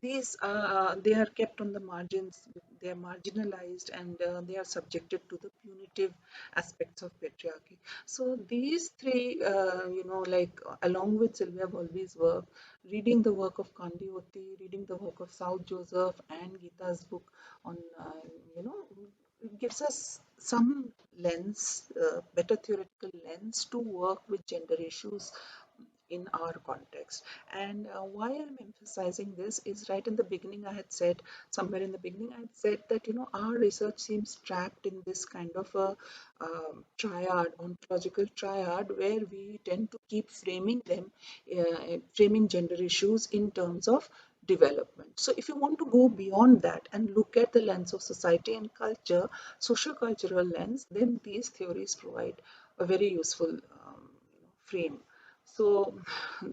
these they are kept on the margins, they are marginalized, and they are subjected to the punitive aspects of patriarchy. So these three, like along with Sylvia Bowlby's work, reading the work of Kandioti, reading the work of South Joseph and Gita's book on, it gives us some lens, better theoretical lens to work with gender issues in our context. And why I'm emphasizing this is right in the beginning, I had said, somewhere in the beginning, I had said that, our research seems trapped in this kind of a triad, ontological triad, where we tend to keep framing them, framing gender issues in terms of development. So if you want to go beyond that and look at the lens of society and culture, social cultural lens, then these theories provide a very useful frame. So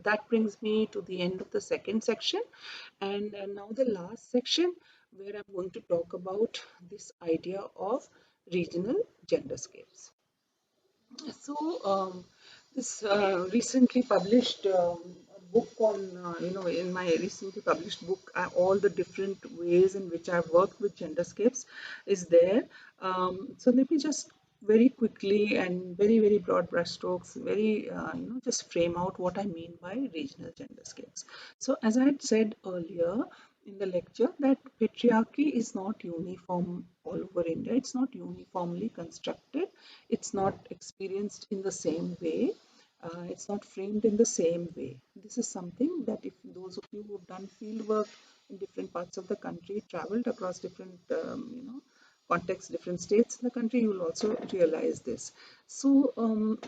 that brings me to the end of the second section, and now the last section, where I'm going to talk about this idea of regional genderscapes. So, this recently published book on, in my recently published book, all the different ways in which I've worked with genderscapes is there. So, let me just very quickly and very, very broad brushstrokes, very, just frame out what I mean by regional genderscapes. So, as I had said earlier, in the lecture, that patriarchy is not uniform all over India. It's not uniformly constructed. It's not experienced in the same way. It's not framed in the same way. This is something that if those of you who've done field work in different parts of the country, traveled across different, contexts, different states in the country, you will also realize this. So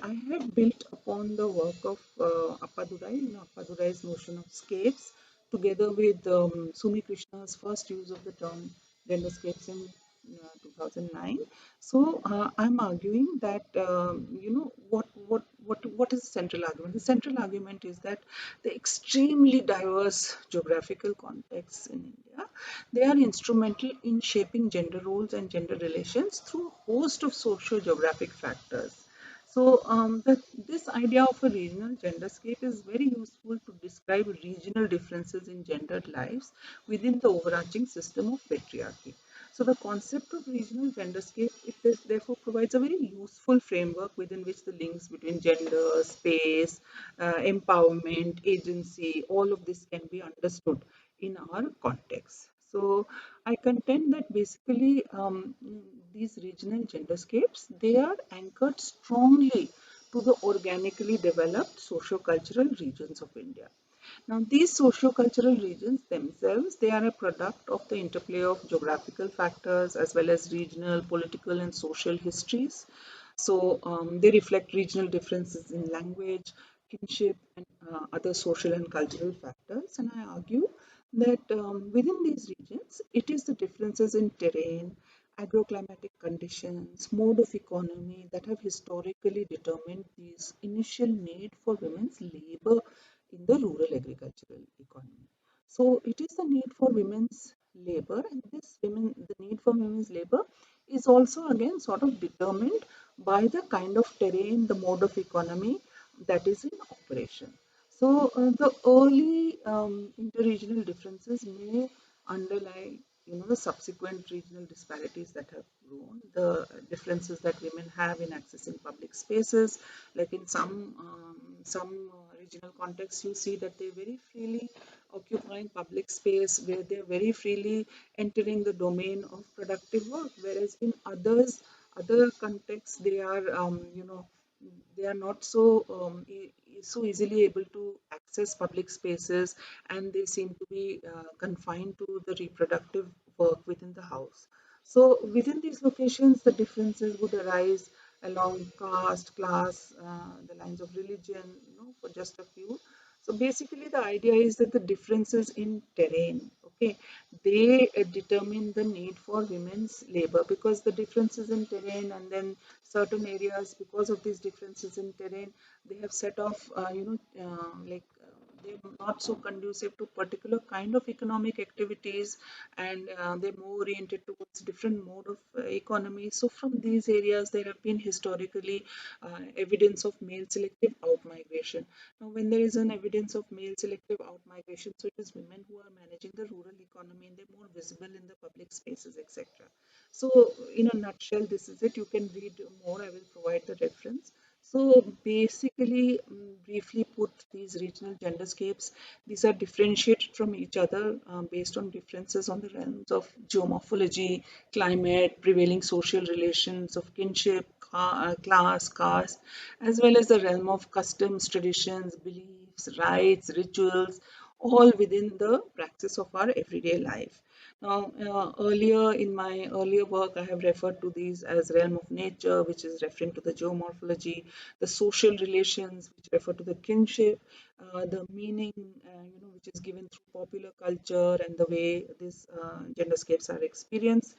I had built upon the work of Appadurai, Appadurai's notion of scapes, together with Sumi Krishna's first use of the term genderscapes in 2009. So I'm arguing that what is the central argument? The central argument is that the extremely diverse geographical contexts in India, they are instrumental in shaping gender roles and gender relations through a host of socio-geographic factors. So this idea of a regional genderscape is very useful to describe regional differences in gendered lives within the overarching system of patriarchy. So the concept of regional genderscape, therefore provides a very useful framework within which the links between gender, space, empowerment, agency, all of this can be understood in our context. So I contend that basically these regional genderscapes, they are anchored strongly to the organically developed socio-cultural regions of India. Now, these socio-cultural regions themselves, they are a product of the interplay of geographical factors as well as regional, political, and social histories. So, they reflect regional differences in language, kinship, and other social and cultural factors. And I argue that within these regions, it is the differences in terrain, agroclimatic conditions, mode of economy that have historically determined these initial need for women's labor in the rural agricultural economy. So it is the need for women's labor, and the need for women's labor is also again sort of determined by the kind of terrain, the mode of economy that is in operation. So the early interregional differences may underlie, the subsequent regional disparities that have grown, the differences that women have in accessing public spaces. Like in some regional contexts, you see that they very freely occupying public space, where they're very freely entering the domain of productive work, whereas in other contexts, they are not so easily able to access public spaces, and they seem to be confined to the reproductive work within the house. So within these locations, the differences would arise along caste, class, the lines of religion, for just a few. So basically, the idea is that the differences in terrain, okay, they determine the need for women's labor, because the differences in terrain, and then certain areas, because of these differences in terrain, they have set off, they're not so conducive to particular kind of economic activities, and they're more oriented towards different mode of economy. So from these areas, there have been historically evidence of male selective outmigration. Now, when there is an evidence of male selective outmigration, so it is women who are managing the rural economy, and they're more visible in the public spaces, etc. So, in a nutshell, this is it. You can read more. I will provide the reference. So basically, briefly put, these regional genderscapes, these are differentiated from each other based on differences on the realms of geomorphology, climate, prevailing social relations of kinship, class, caste, as well as the realm of customs, traditions, beliefs, rites, rituals, all within the practice of our everyday life. Now, earlier in my earlier work, I have referred to these as realm of nature, which is referring to the geomorphology, the social relations, which refer to the kinship, the meaning, which is given through popular culture and the way these genderscapes are experienced.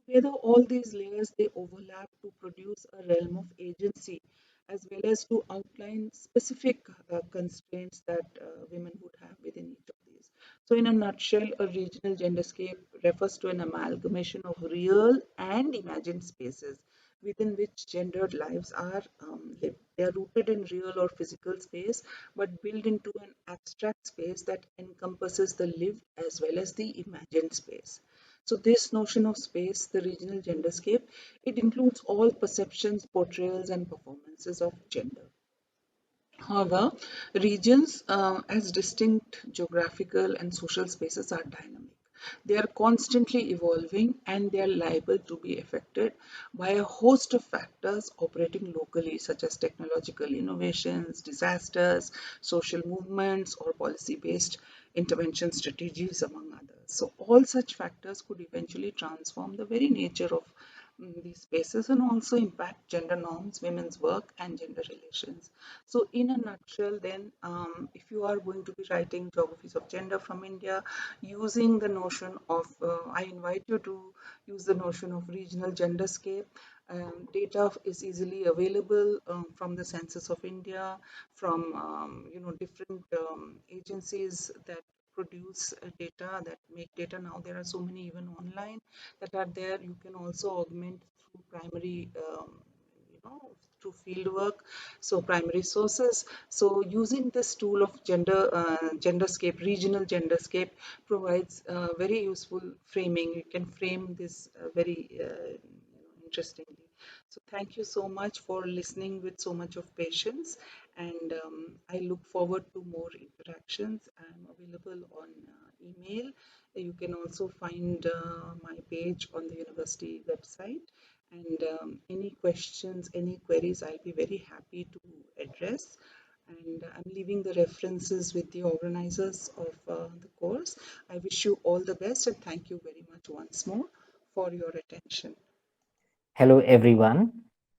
Together, all these layers they overlap to produce a realm of agency, as well as to outline specific constraints that women would have within each of these. So, in a nutshell, a regional genderscape refers to an amalgamation of real and imagined spaces within which gendered lives are lived. They are rooted in real or physical space, but built into an abstract space that encompasses the lived as well as the imagined space. So this notion of space, the regional genderscape, it includes all perceptions, portrayals, and performances of gender. However, regions as distinct geographical and social spaces are dynamic. They are constantly evolving and they are liable to be affected by a host of factors operating locally, such as technological innovations, disasters, social movements, or policy based intervention strategies, among others. So, all such factors could eventually transform the very nature of these spaces and also impact gender norms, women's work, and gender relations. So, in a nutshell, then, if you are going to be writing geographies of gender from India, using the notion of, I invite you to use the notion of regional genderscape. Data is easily available from the Census of India, from different agencies that produce data that make data. Now there are so many even online that are there. You can also augment through primary you know through field work, so primary sources. So using this tool of genderscape, regional genderscape, provides very useful framing. You can frame this very interestingly. So thank you so much for listening with so much of patience, and I look forward to more interactions. I'm available on email. You can also find my page on the university website, and any questions, any queries, I'll be very happy to address. And I'm leaving the references with the organizers of the course. I wish you all the best and thank you very much once more for your attention. Hello, everyone.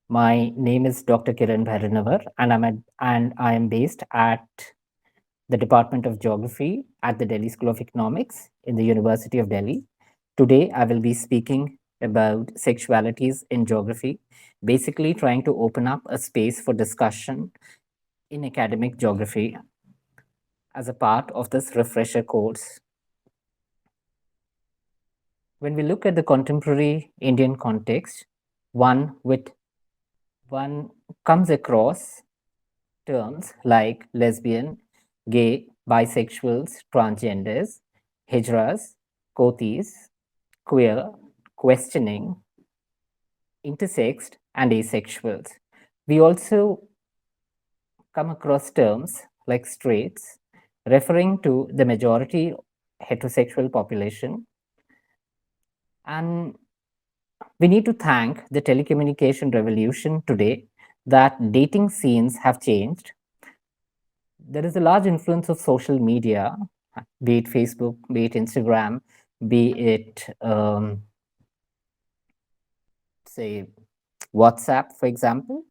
My name is Dr. Kiran Bhairannavar, and I am based at the Department of Geography at the Delhi School of Economics in the University of Delhi. Today, I will be speaking about sexualities in geography, basically trying to open up a space for discussion in academic geography as a part of this refresher course. When we look at the contemporary Indian context, one with one comes across terms like lesbian, gay, bisexuals, transgenders, hijras, kotis, queer, questioning, intersexed, and asexuals. We also come across terms like straights, referring to the majority heterosexual population. And we need to thank the telecommunication revolution today that dating scenes have changed. There is a large influence of social media, be it Facebook, be it Instagram, be it, say, WhatsApp, for example,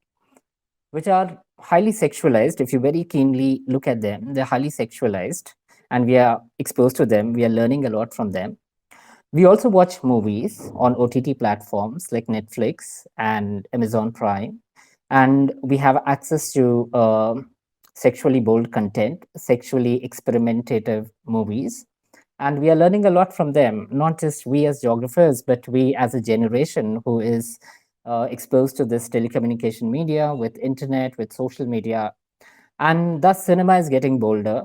which are highly sexualized. If you very keenly look at them, they're highly sexualized, and we are exposed to them. We are learning a lot from them. We also watch movies on OTT platforms like Netflix and Amazon Prime, and we have access to sexually bold content, sexually experimentative movies, and we are learning a lot from them. Not just we as geographers, but we as a generation who is exposed to this telecommunication media with internet, with social media, and thus cinema is getting bolder.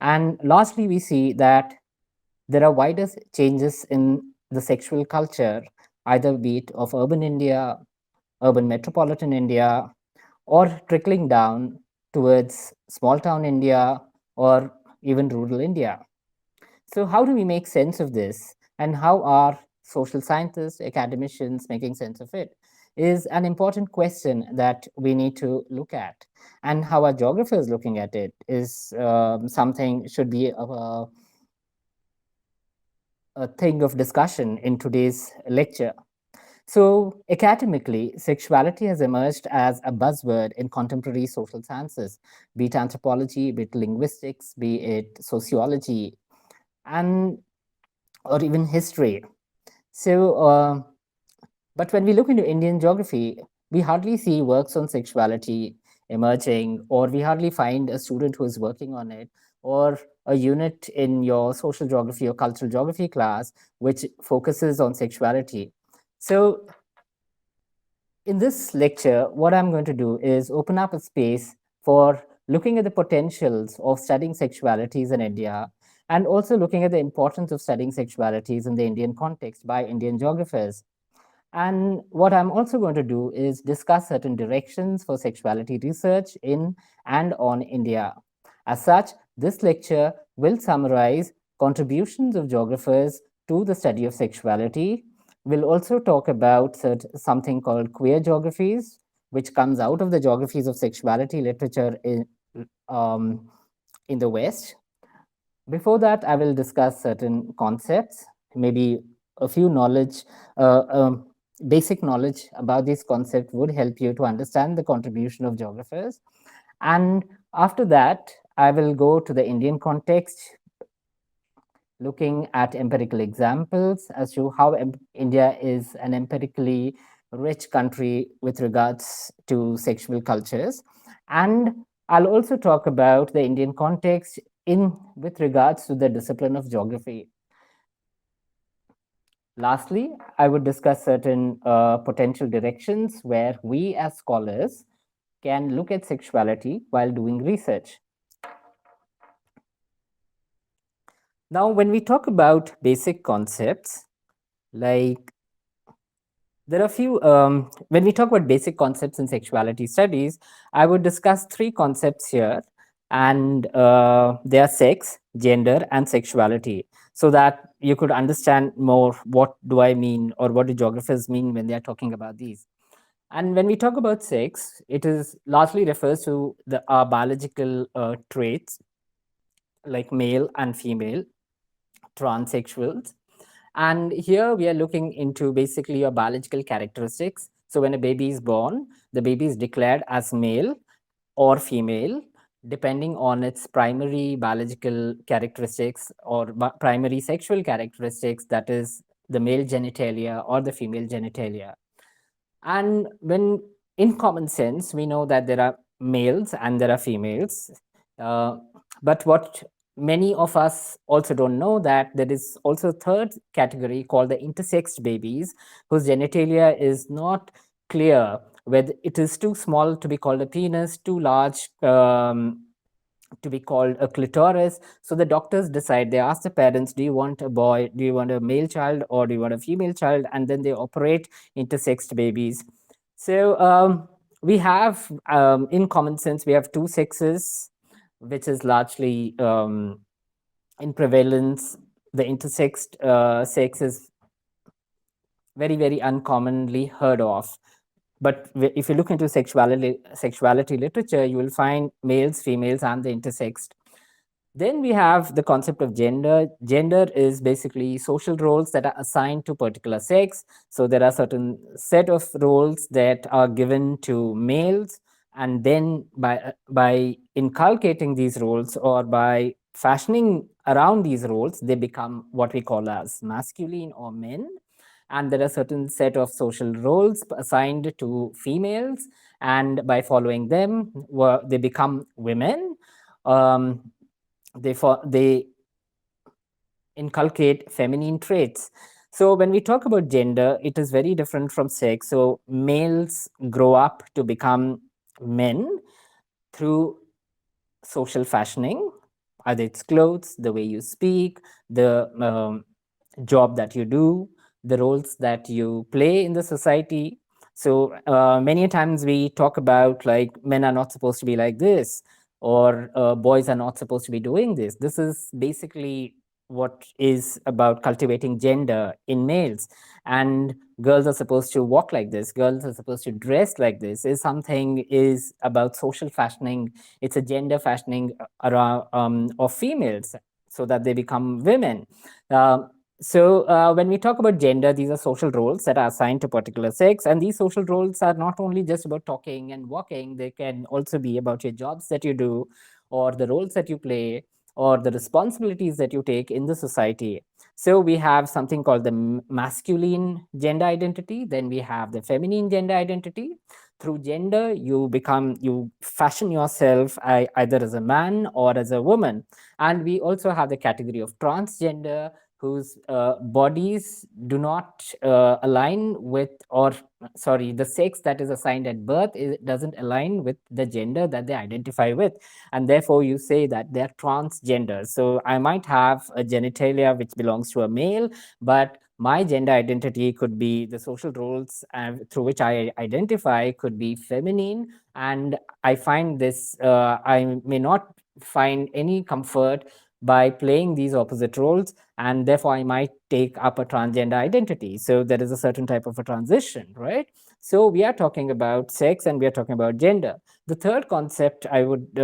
And lastly, we see that there are wider changes in the sexual culture, either be it of urban India, urban metropolitan India, or trickling down towards small town India or even rural India. So, how do we make sense of this? And how are social scientists, academicians making sense of it? Is an important question that we need to look at. And how are geographers looking at it is something should be thing of discussion in today's lecture. So, academically, sexuality has emerged as a buzzword in contemporary social sciences, be it anthropology, be it linguistics, be it sociology, and or even history. So, but when we look into Indian geography, we hardly see works on sexuality emerging, or we hardly find a student who is working on it, or a unit in your social geography or cultural geography class which focuses on sexuality. So, in this lecture, what I'm going to do is open up a space for looking at the potentials of studying sexualities in India, and also looking at the importance of studying sexualities in the Indian context by Indian geographers. And what I'm also going to do is discuss certain directions for sexuality research in and on India. As such, this lecture will summarize contributions of geographers to the study of sexuality. We'll also talk about something called queer geographies, which comes out of the geographies of sexuality literature um, in the West. Before that, I will discuss certain concepts, maybe a few knowledge, uh, um, basic knowledge about these concepts would help you to understand the contribution of geographers. And after that, I will go to the Indian context, looking at empirical examples as to how India is an empirically rich country with regards to sexual cultures. And I'll also talk about the Indian context in with regards to the discipline of geography. Lastly, I would discuss certain potential directions where we as scholars can look at sexuality while doing research. Now, when we talk about basic concepts, like there are a few, when we talk about basic concepts in sexuality studies, I would discuss three concepts here, and they are sex, gender, and sexuality, so that you could understand more what do I mean or what do geographers mean when they are talking about these. And when we talk about sex, it is largely refers to the biological traits like male and female, transsexuals. And here we are looking into basically your biological characteristics. So when a baby is born, the baby is declared as male or female, depending on its primary biological characteristics or primary sexual characteristics, that is, the male genitalia or the female genitalia. And when in common sense, we know that there are males and there are females. Uh, but what many of us also don't know that there is also a third category called the intersexed babies, whose genitalia is not clear, whether it is too small to be called a penis, too large to be called a clitoris. So the doctors decide, they ask the parents, do you want a boy, do you want a male child, or do you want a female child? And then they operate intersexed babies. So we have, in common sense, we have two sexes, which is largely in prevalence. The intersexed sex is very, very uncommonly heard of. But if you look into sexuality literature, you will find males, females, and the intersexed. Then we have the concept of gender. Gender is basically social roles that are assigned to particular sex. So there are certain set of roles that are given to males, and then by inculcating these roles or by fashioning around these roles, they become what we call as masculine or men. And there are certain set of social roles assigned to females, and by following them, they become women. Um, they inculcate feminine traits. So when we talk about gender, it is very different from sex. So males grow up to become men through social fashioning, either it's clothes, the way you speak, the job that you do, the roles that you play in the society. So many times we talk about like men are not supposed to be like this, or boys are not supposed to be doing this. This is basically what is about cultivating gender in males. And girls are supposed to walk like this, girls are supposed to dress like this, is something is about social fashioning. It's a gender fashioning around of females so that they become women. So when we talk about gender, these are social roles that are assigned to particular sex, and these social roles are not only just about talking and walking. They can also be about your jobs that you do, or the roles that you play, or the responsibilities that you take in the society. So we have something called the masculine gender identity, then we have the feminine gender identity. Through gender, you fashion yourself either as a man or as a woman. And we also have the category of transgender, whose bodies do not align with, or sorry, the sex that is assigned at birth doesn't align with the gender that they identify with, and therefore you say that they're transgender. So I might have a genitalia which belongs to a male, but my gender identity could be the social roles through which I identify could be feminine, and I find this I may not find any comfort by playing these opposite roles, and therefore I might take up a transgender identity. So there is a certain type of a transition, right? So we are talking about sex and we are talking about gender. The third concept I would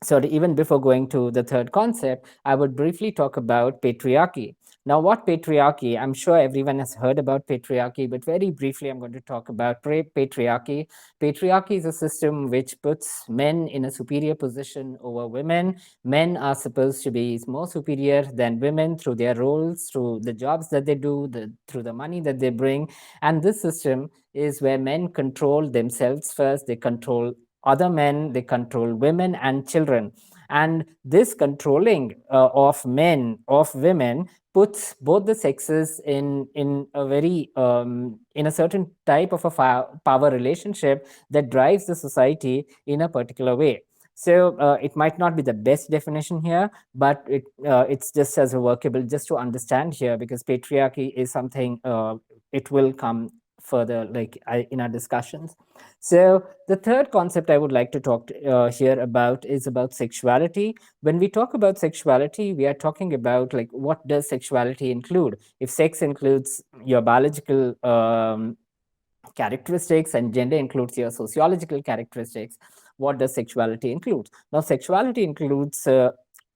sorry, even before going to the third concept, I would briefly talk about patriarchy. Now, what patriarchy? I'm sure everyone has heard about patriarchy, but very briefly, I'm going to talk about patriarchy. Patriarchy is a system which puts men in a superior position over women. Men are supposed to be more superior than women through their roles, through the jobs that they do, through the money that they bring. And this system is where men control themselves first, they control other men, they control women and children. And this controlling of men, of women, puts both the sexes in a very in a certain type of a power relationship that drives the society in a particular way. So it might not be the best definition here, but it's just as a workable, just to understand here, because patriarchy is something it will come further, like in our discussions. So the third concept I would like to talk here about is about sexuality. When we talk about sexuality, we are talking about, like, what does sexuality include? If sex includes your biological characteristics and gender includes your sociological characteristics, what does sexuality include? Now, sexuality includes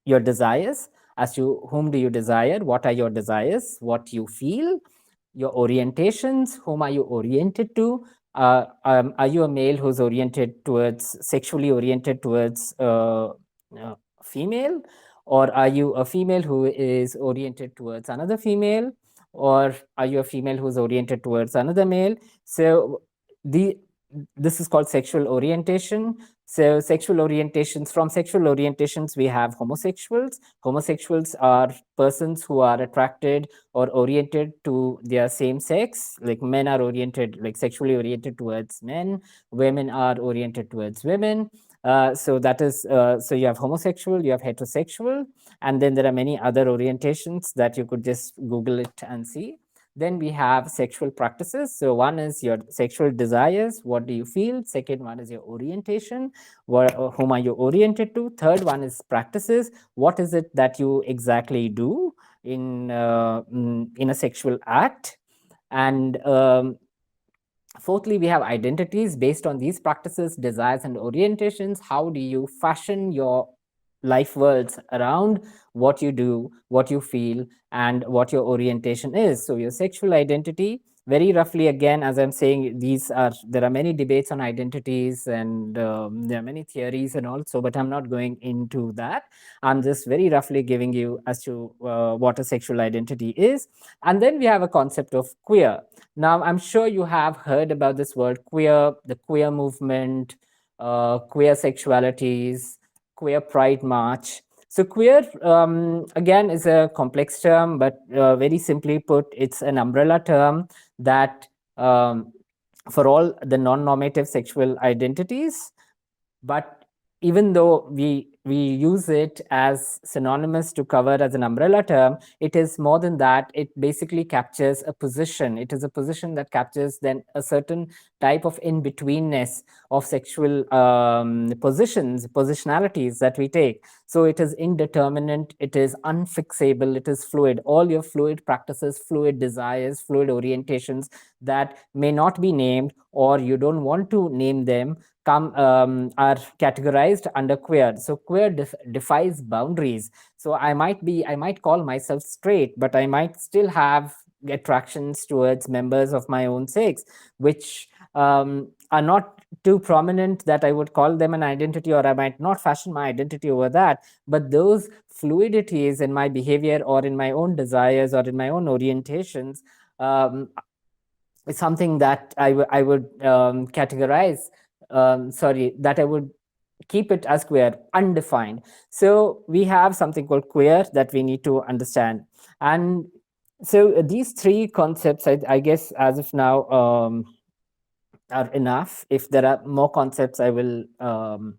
your desires. As to whom do you desire, what are your desires, what you feel, your orientations, whom are you oriented to? Are you a male who's oriented towards, sexually oriented towards female? Or are you a female who is oriented towards another female? Or are you a female who's oriented towards another male? So the this is called sexual orientation. So sexual orientations, from sexual orientations, we have homosexuals. Homosexuals are persons who are attracted or oriented to their same sex. Like, men are oriented, like, sexually oriented towards men, women are oriented towards women. So that is so you have homosexual, you have heterosexual, and then there are many other orientations that you could just Google it and see. Then we have sexual practices. So one is your sexual desires, what do you feel? Second one is your orientation, whom are you oriented to? Third one is practices, what is it that you exactly do in a sexual act? And fourthly, we have identities. Based on these practices, desires, and orientations, how do you fashion your life worlds around what you do, what you feel, and what your orientation is? So your sexual identity, very roughly, again, as I'm saying, there are many debates on identities, and there are many theories and also, but I'm not going into that. I'm just very roughly giving you as to what a sexual identity is. And then we have a concept of queer. Now, I'm sure you have heard about this word queer, the queer movement, queer sexualities, queer pride march. So queer, again, is a complex term, but very simply put, it's an umbrella term that for all the non-normative sexual identities. But even though we use it as synonymous to cover as an umbrella term, it is more than that. It basically captures a position. It is a position that captures then a certain type of in-betweenness of sexual positionalities that we take. So it is indeterminate, it is unfixable, it is fluid. All your fluid practices, fluid desires, fluid orientations that may not be named, or you don't want to name them, are categorized under queer. So queer defies boundaries. So I might call myself straight, but I might still have attractions towards members of my own sex, which are not too prominent that I would call them an identity, or I might not fashion my identity over that. But those fluidities in my behavior or in my own desires or in my own orientations is something that I would categorize, sorry, that I would keep it as queer, undefined. So we have something called queer that we need to understand. And so these three concepts, I guess, as of now, are enough. If there are more concepts, I will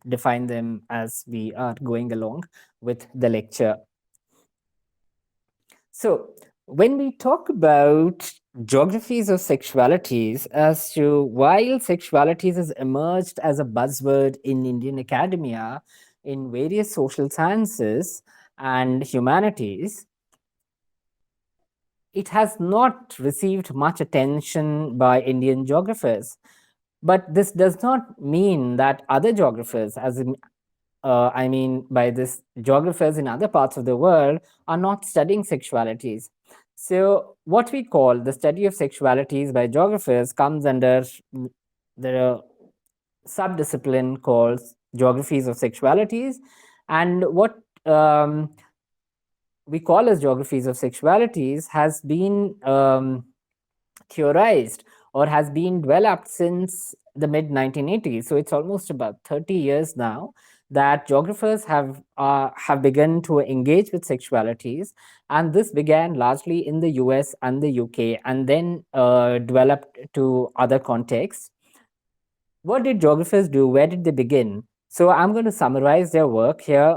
define them as we are going along with the lecture. So, when we talk about geographies of sexualities, as to while sexualities has emerged as a buzzword in Indian academia, in various social sciences and humanities, it has not received much attention by Indian geographers. But this does not mean that other geographers, as in I mean by this, geographers in other parts of the world are not studying sexualities. So, what we call the study of sexualities by geographers comes under the subdiscipline called geographies of sexualities. And what we call as geographies of sexualities has been theorized or has been developed since the mid 1980s. So it's almost about 30 years now that geographers have begun to engage with sexualities, and this began largely in the US and the UK, and then developed to other contexts. What did geographers do? Where did they begin? So I'm going to summarize their work here.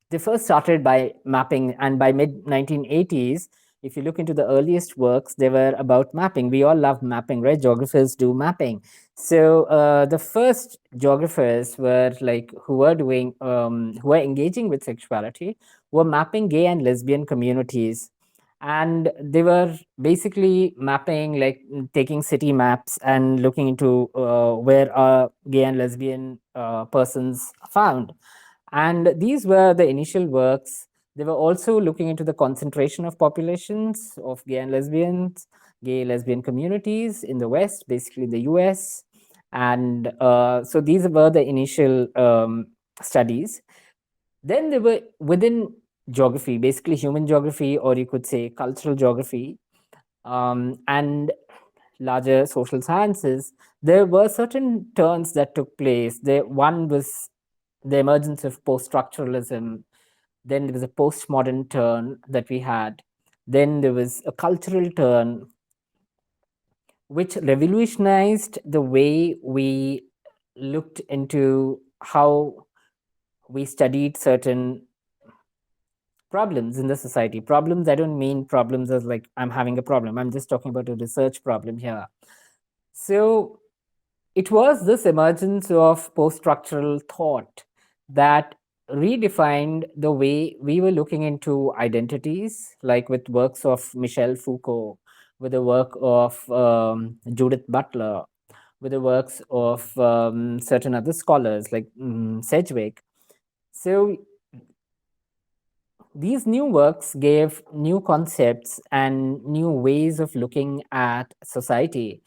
They first started by mapping, and by mid 1980s, if you look into the earliest works, they were about mapping. We all love mapping, right? Geographers do mapping. So the first geographers were like who were engaging with sexuality, were mapping gay and lesbian communities, and they were basically mapping, like taking city maps and looking into where are gay and lesbian persons found. And these were the initial works. They were also looking into the concentration of populations of gay and lesbians, gay lesbian communities in the West, basically the US. And so these were the initial studies. Then they were within geography, basically human geography, or you could say cultural geography, and larger social sciences. There were certain turns that took place. One was the emergence of post-structuralism. Then there was a postmodern turn that we had. Then there was a cultural turn, which revolutionized the way we looked into how we studied certain problems in the society. Problems, I don't mean problems as like I'm having a problem. I'm just talking about a research problem here. So it was this emergence of post-structural thought that redefined the way we were looking into identities, like with works of Michel Foucault, with the work of Judith Butler, with the works of certain other scholars like Sedgwick. So these new works gave new concepts and new ways of looking at society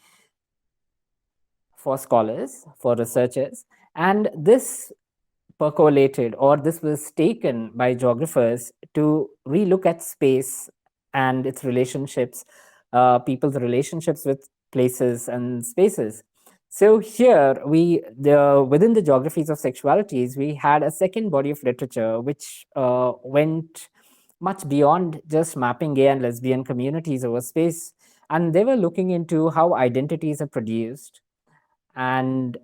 for scholars, for researchers, and this percolated, or this was taken by geographers to relook at space and its relationships, people's relationships with places and spaces. So here within the geographies of sexualities, we had a second body of literature which went much beyond just mapping gay and lesbian communities over space, and they were looking into how identities are produced, and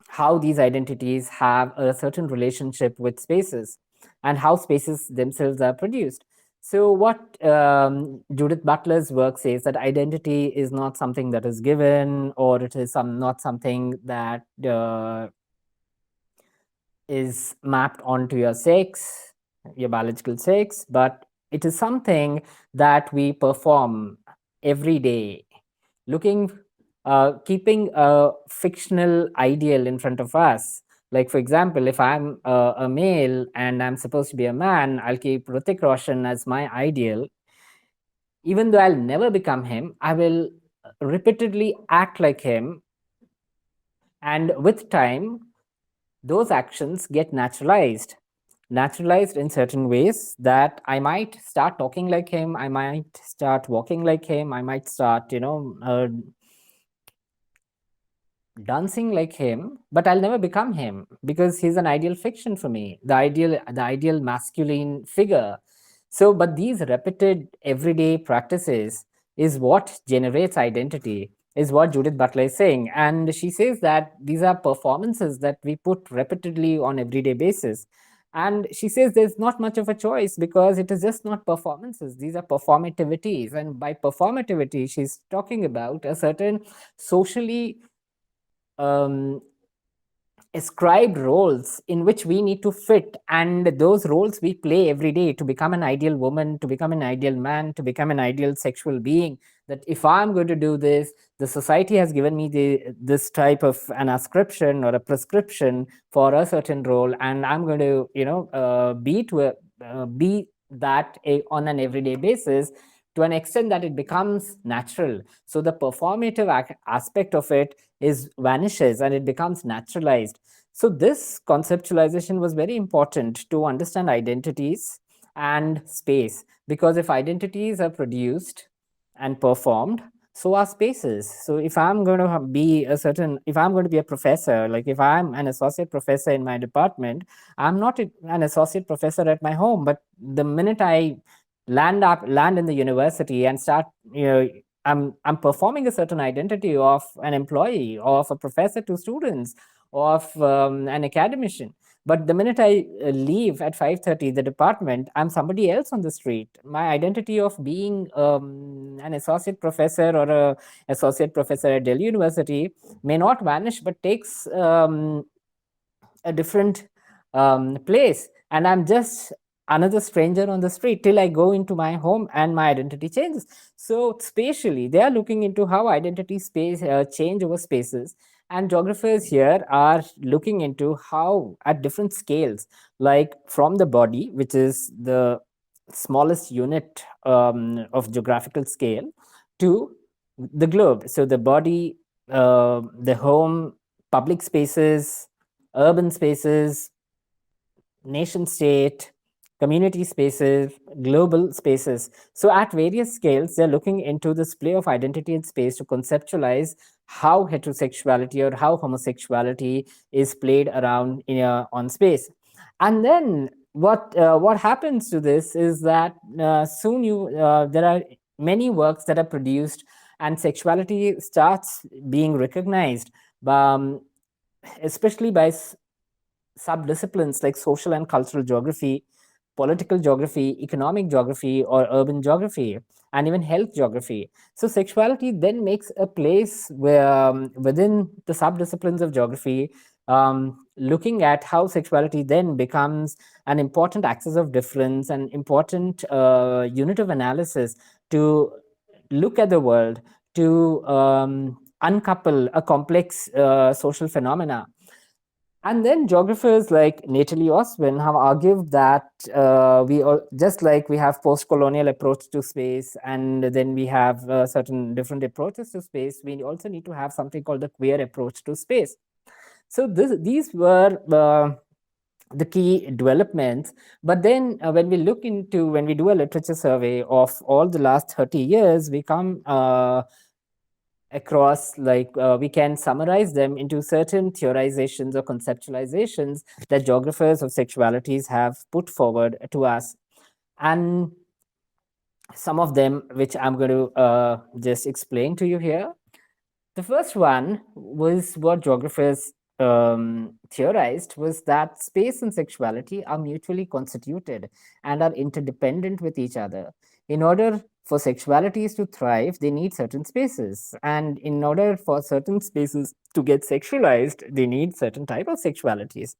how these identities have a certain relationship with spaces, and how spaces themselves are produced. So, what Judith Butler's work says, that identity is not something that is given, or it is not something that is mapped onto your sex, your biological sex, but it is something that we perform every day, looking keeping a fictional ideal in front of us. Like, for example, if I'm a male and I'm supposed to be a man, I'll keep Hrithik Roshan as my ideal. Even though I'll never become him, I will repeatedly act like him. And with time, those actions get naturalized in certain ways, that I might start talking like him, I might start walking like him, I might start, dancing like him, but I'll never become him because he's an ideal fiction for me, the ideal masculine figure. So, but these repeated everyday practices is what generates identity, is what Judith Butler is saying. And she says that these are performances that we put repeatedly on everyday basis. And she says there's not much of a choice because it is just not performances. These are performativities. And by performativity, she's talking about a certain socially um, ascribed roles in which we need to fit, and those roles we play every day to become an ideal woman, to become an ideal man, to become an ideal sexual being. That if I'm going to do this, the society has given me this type of an ascription or a prescription for a certain role, and I'm going to be that on an everyday basis, to an extent that it becomes natural. So the performative aspect of it is vanishes and it becomes naturalized. So this conceptualization was very important to understand identities and space, because if identities are produced and performed, so are spaces. So if I'm going to if I'm going to be a professor, like if I'm an associate professor in my department, I'm not an associate professor at my home, but the minute I land in the university and start, I'm performing a certain identity of an employee, of a professor to students, of an academician. But the minute I leave at 5:30 the department, I'm somebody else on the street. My identity of being an associate professor or a associate professor at Delhi University may not vanish, but takes a different place, and I'm just another stranger on the street till I go into my home and my identity changes. So spatially, they are looking into how identity space change over spaces, and geographers here are looking into how at different scales, like from the body, which is the smallest unit of geographical scale, to the globe. So the body, the home, public spaces, urban spaces, nation state, community spaces, global spaces. So, at various scales, they're looking into this play of identity and space to conceptualize how heterosexuality or how homosexuality is played around on space. And then what happens to this is that soon there are many works that are produced, and sexuality starts being recognized, especially by subdisciplines like social and cultural geography, political geography, economic geography, or urban geography, and even health geography. So, sexuality then makes a place where, within the subdisciplines of geography, looking at how sexuality then becomes an important axis of difference, an important unit of analysis to look at the world, to uncouple a complex social phenomena. And then geographers like Natalie Oswin have argued that just like we have post-colonial approach to space, and then we have certain different approaches to space, we also need to have something called the queer approach to space. So these were the key developments. But then when we do a literature survey of all the last 30 years, we come across, we can summarize them into certain theorizations or conceptualizations that geographers of sexualities have put forward to us. And some of them which I'm going to just explain to you here. The first one was what geographers theorized, was that space and sexuality are mutually constituted and are interdependent with each other. In order for sexualities to thrive, they need certain spaces. And in order for certain spaces to get sexualized, they need certain type of sexualities.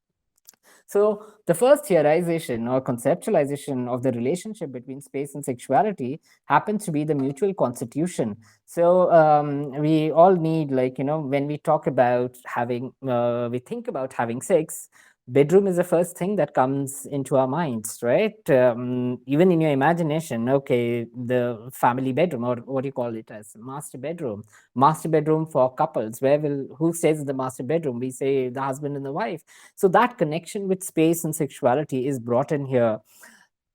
So the first theorization or conceptualization of the relationship between space and sexuality happens to be the mutual constitution. So we all need, like, when we talk about having, we think about having sex, bedroom is the first thing that comes into our minds, right? Even in your imagination, okay, the family bedroom, or what do you call it as master bedroom for couples. Who stays in the master bedroom? We say the husband and the wife. So that connection with space and sexuality is brought in here.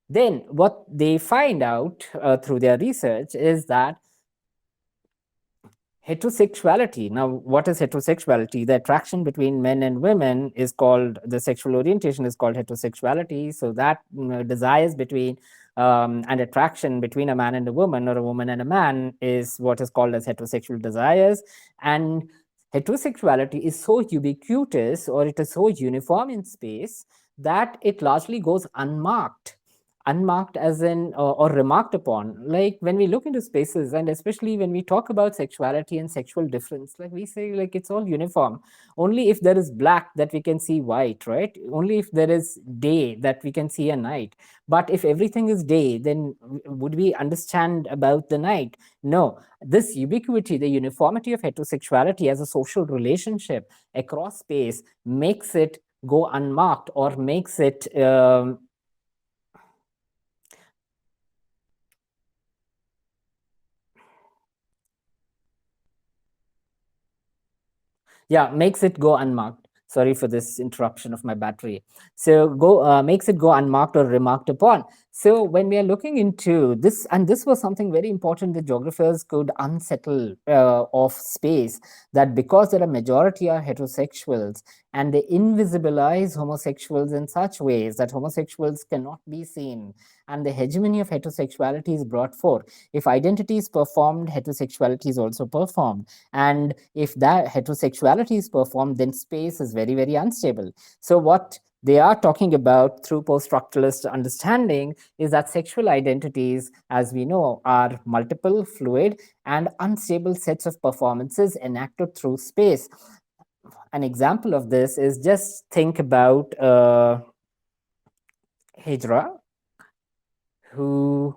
Then what they find out through their research is that heterosexuality. Now, what is heterosexuality? The attraction between men and women is called, the sexual orientation is called heterosexuality. So that desires between and attraction between a man and a woman, or a woman and a man, is what is called as heterosexual desires. And heterosexuality is so ubiquitous, or it is so uniform in space, that it largely goes unmarked as in, or remarked upon. Like when we look into spaces, and especially when we talk about sexuality and sexual difference, like we say, like it's all uniform. Only if there is black that we can see white, right? Only if there is day that we can see a night. But if everything is day, then would we understand about the night? No. This ubiquity, the uniformity of heterosexuality as a social relationship across space, makes it go unmarked, or makes it yeah, makes it go unmarked. Sorry for this interruption of my battery. So go makes it go unmarked or remarked upon. So when we are looking into this, and this was something very important that geographers could unsettle of space, that because there are majority are heterosexuals, and they invisibilize homosexuals in such ways that homosexuals cannot be seen, and the hegemony of heterosexuality is brought forth. If identity is performed, heterosexuality is also performed. And if that heterosexuality is performed, then space is very, very unstable. So what they are talking about through post-structuralist understanding is that sexual identities, as we know, are multiple, fluid, and unstable sets of performances enacted through space. An example of this is, just think about Hijra, who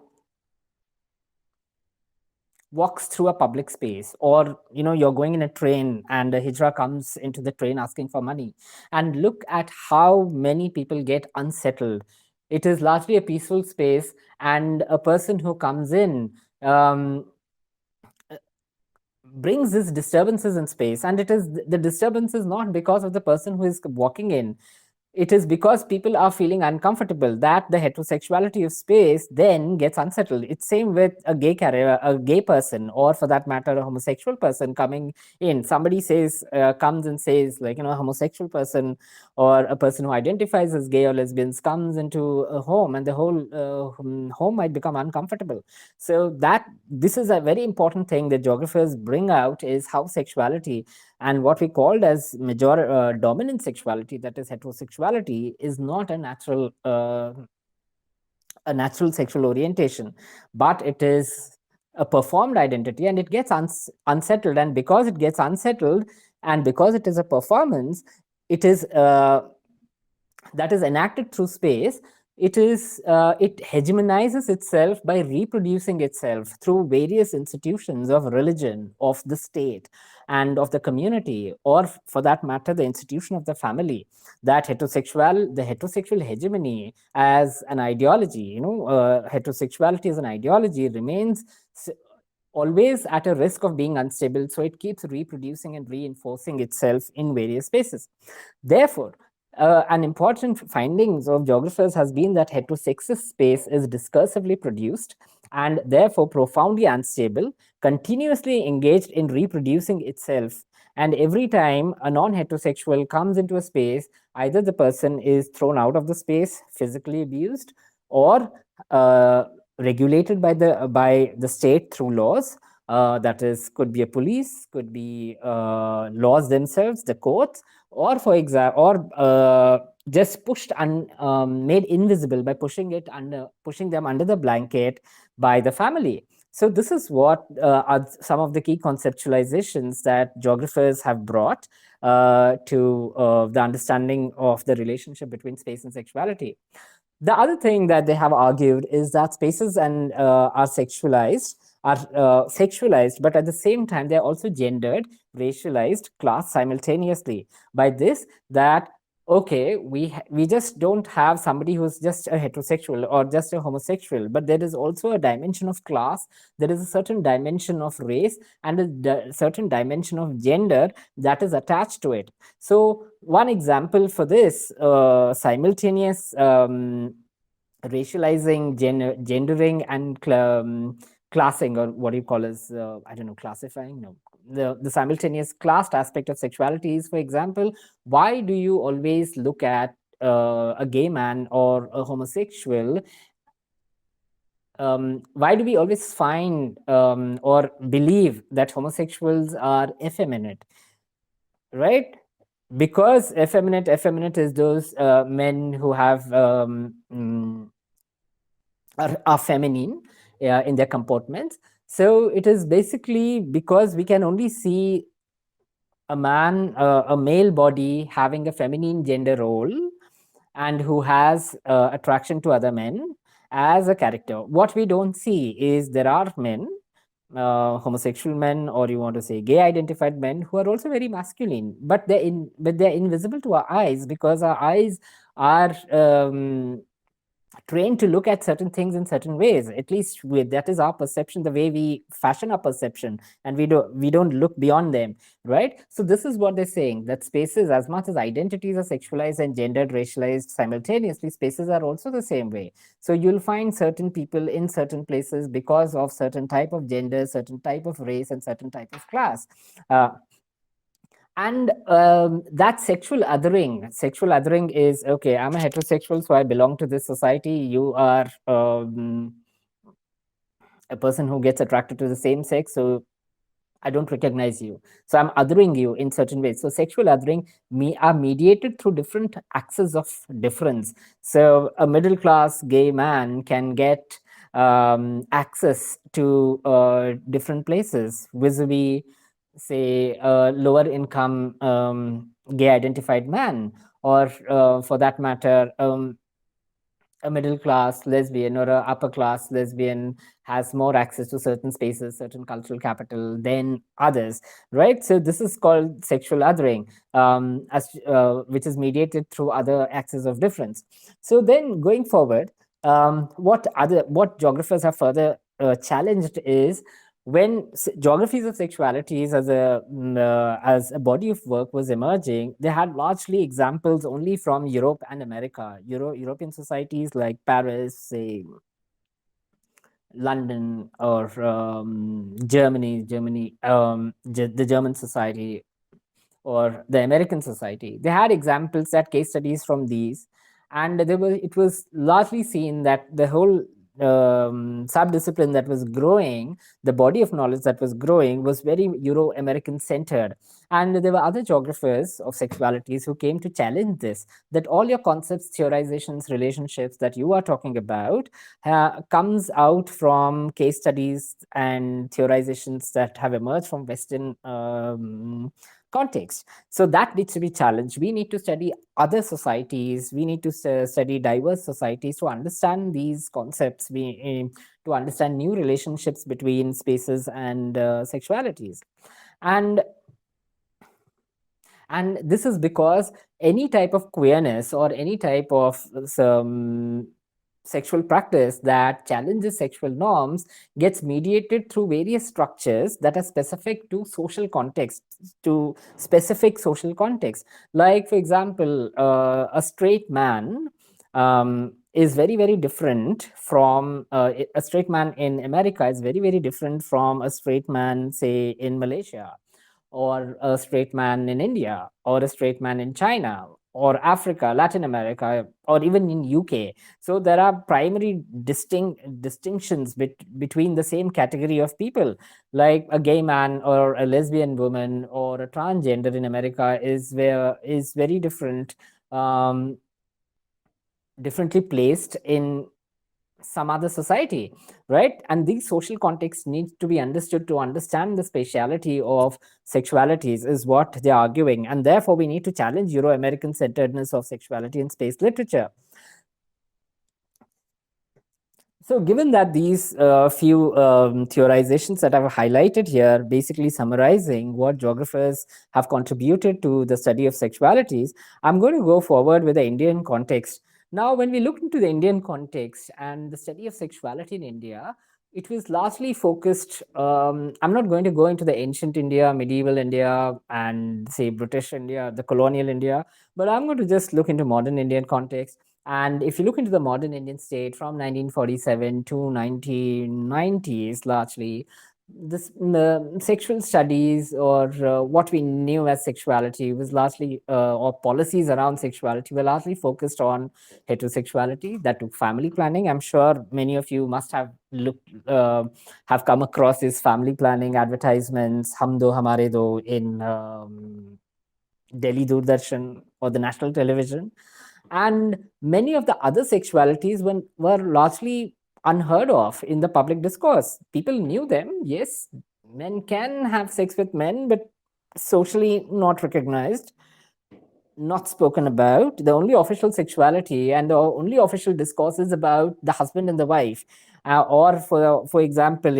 walks through a public space, or you're going in a train and a hijra comes into the train asking for money, and look at how many people get unsettled. It is largely a peaceful space, and a person who comes in brings these disturbances in space, and it is the disturbance is not because of the person who is walking in. It is because people are feeling uncomfortable, that the heterosexuality of space then gets unsettled. It's same with a gay person, or for that matter, a homosexual person coming in. Somebody comes and says, like, a homosexual person or a person who identifies as gay or lesbians comes into a home, and the whole home might become uncomfortable. So this is a very important thing that geographers bring out, is how sexuality and what we called as dominant sexuality, that is heterosexuality, is not a natural sexual orientation, but it is a performed identity, and it gets unsettled. And because it gets unsettled, and because it is a performance, it is that is enacted through space. It hegemonizes itself by reproducing itself through various institutions of religion, of the state, and of the community, or for that matter, the institution of the family. The heterosexual hegemony as an ideology, heterosexuality as an ideology remains always at a risk of being unstable, so it keeps reproducing and reinforcing itself in various spaces. Therefore, an important findings of geographers has been that heterosexist space is discursively produced, and therefore profoundly unstable, continuously engaged in reproducing itself. And every time a non-heterosexual comes into a space, either the person is thrown out of the space, physically abused, or regulated by the state through laws. That is, could be a police, could be laws themselves, the courts, or for example, or just pushed and made invisible by pushing them under the blanket by the family. So this is what are some of the key conceptualizations that geographers have brought to the understanding of the relationship between space and sexuality. The other thing that they have argued is that spaces and are sexualized, but at the same time they're also gendered, racialized, class simultaneously. By this, that okay, we just don't have somebody who's just a heterosexual or just a homosexual, but there is also a dimension of class, there is a certain dimension of race, and a certain dimension of gender that is attached to it. So one example for this simultaneous racializing, gendering, and classing, or what do you call as I don't know, classifying? No, the simultaneous classed aspect of sexuality is, for example, why do you always look at a gay man or a homosexual? Why do we always find or believe that homosexuals are effeminate, right? Because effeminate is those men who have are feminine in their comportments. So it is basically because we can only see a male body having a feminine gender role, and who has attraction to other men as a character. What we don't see is there are men, homosexual men, or you want to say gay identified men, who are also very masculine, but they're invisible to our eyes, because our eyes are trained to look at certain things in certain ways. At least that is our perception, the way we fashion our perception, and we don't look beyond them, right? So this is what they're saying, that spaces, as much as identities are sexualized and gendered, racialized simultaneously, spaces are also the same way. So you'll find certain people in certain places because of certain type of gender, certain type of race, and certain type of class. And that sexual othering is, okay, I'm a heterosexual, so I belong to this society. You are a person who gets attracted to the same sex, so I don't recognize you. So I'm othering you in certain ways. So sexual othering are mediated through different axes of difference. So a middle class gay man can get access to different places vis-a-vis, say, a lower income gay identified man, or for that matter, a middle class lesbian or a upper class lesbian has more access to certain spaces, certain cultural capital than others, right? So this is called sexual othering, which is mediated through other axes of difference. So then going forward, what geographers have further challenged is, when geographies of sexualities as a body of work was emerging, they had largely examples only from Europe and America. European societies like Paris, say London, or the German society, or the American society. They had examples, that case studies from these, and it was largely seen that the whole subdiscipline that was growing, the body of knowledge that was growing, was very Euro-American centered. And there were other geographers of sexualities who came to challenge this, that all your concepts, theorizations, relationships that you are talking about comes out from case studies and theorizations that have emerged from Western context. So that needs to be challenged. We need to study other societies. We need to study diverse societies to understand these concepts. We aim to understand new relationships between spaces and sexualities. And this is because any type of queerness or any type of some sexual practice that challenges sexual norms gets mediated through various structures that are specific to social context, to specific social context. Like, for example, a straight man is very, very different from a straight man in America is very, very different from a straight man, say, in Malaysia, or a straight man in India, or a straight man in China, or Africa, Latin America, or even in UK. So there are primary distinctions between the same category of people. Like a gay man or a lesbian woman or a transgender in America is very different, differently placed in some other society, right? And these social contexts need to be understood to understand the spatiality of sexualities, is what they're arguing. And therefore, we need to challenge Euro-American centeredness of sexuality in space literature. So given that these few theorizations that I've highlighted here, basically summarizing what geographers have contributed to the study of sexualities, I'm going to go forward with the Indian context. Now, when we look into the Indian context and the study of sexuality in India, it was largely focused. I'm not going to go into the ancient India, medieval India, and say British India, the colonial India, but I'm going to just look into modern Indian context. And if you look into the modern Indian state from 1947 to 1990s, largely, this sexual studies or what we knew as sexuality was largely, or policies around sexuality were largely focused on heterosexuality. That took family planning. I'm sure many of you must have have come across these family planning advertisements, Hum Do Hamare Do, in Delhi Doordarshan or the national television. And many of the other sexualities were largely unheard of in the public discourse. People knew them, yes, men can have sex with men, but socially not recognized, not spoken about. The only official sexuality and the only official discourse is about the husband and the wife. Or for example,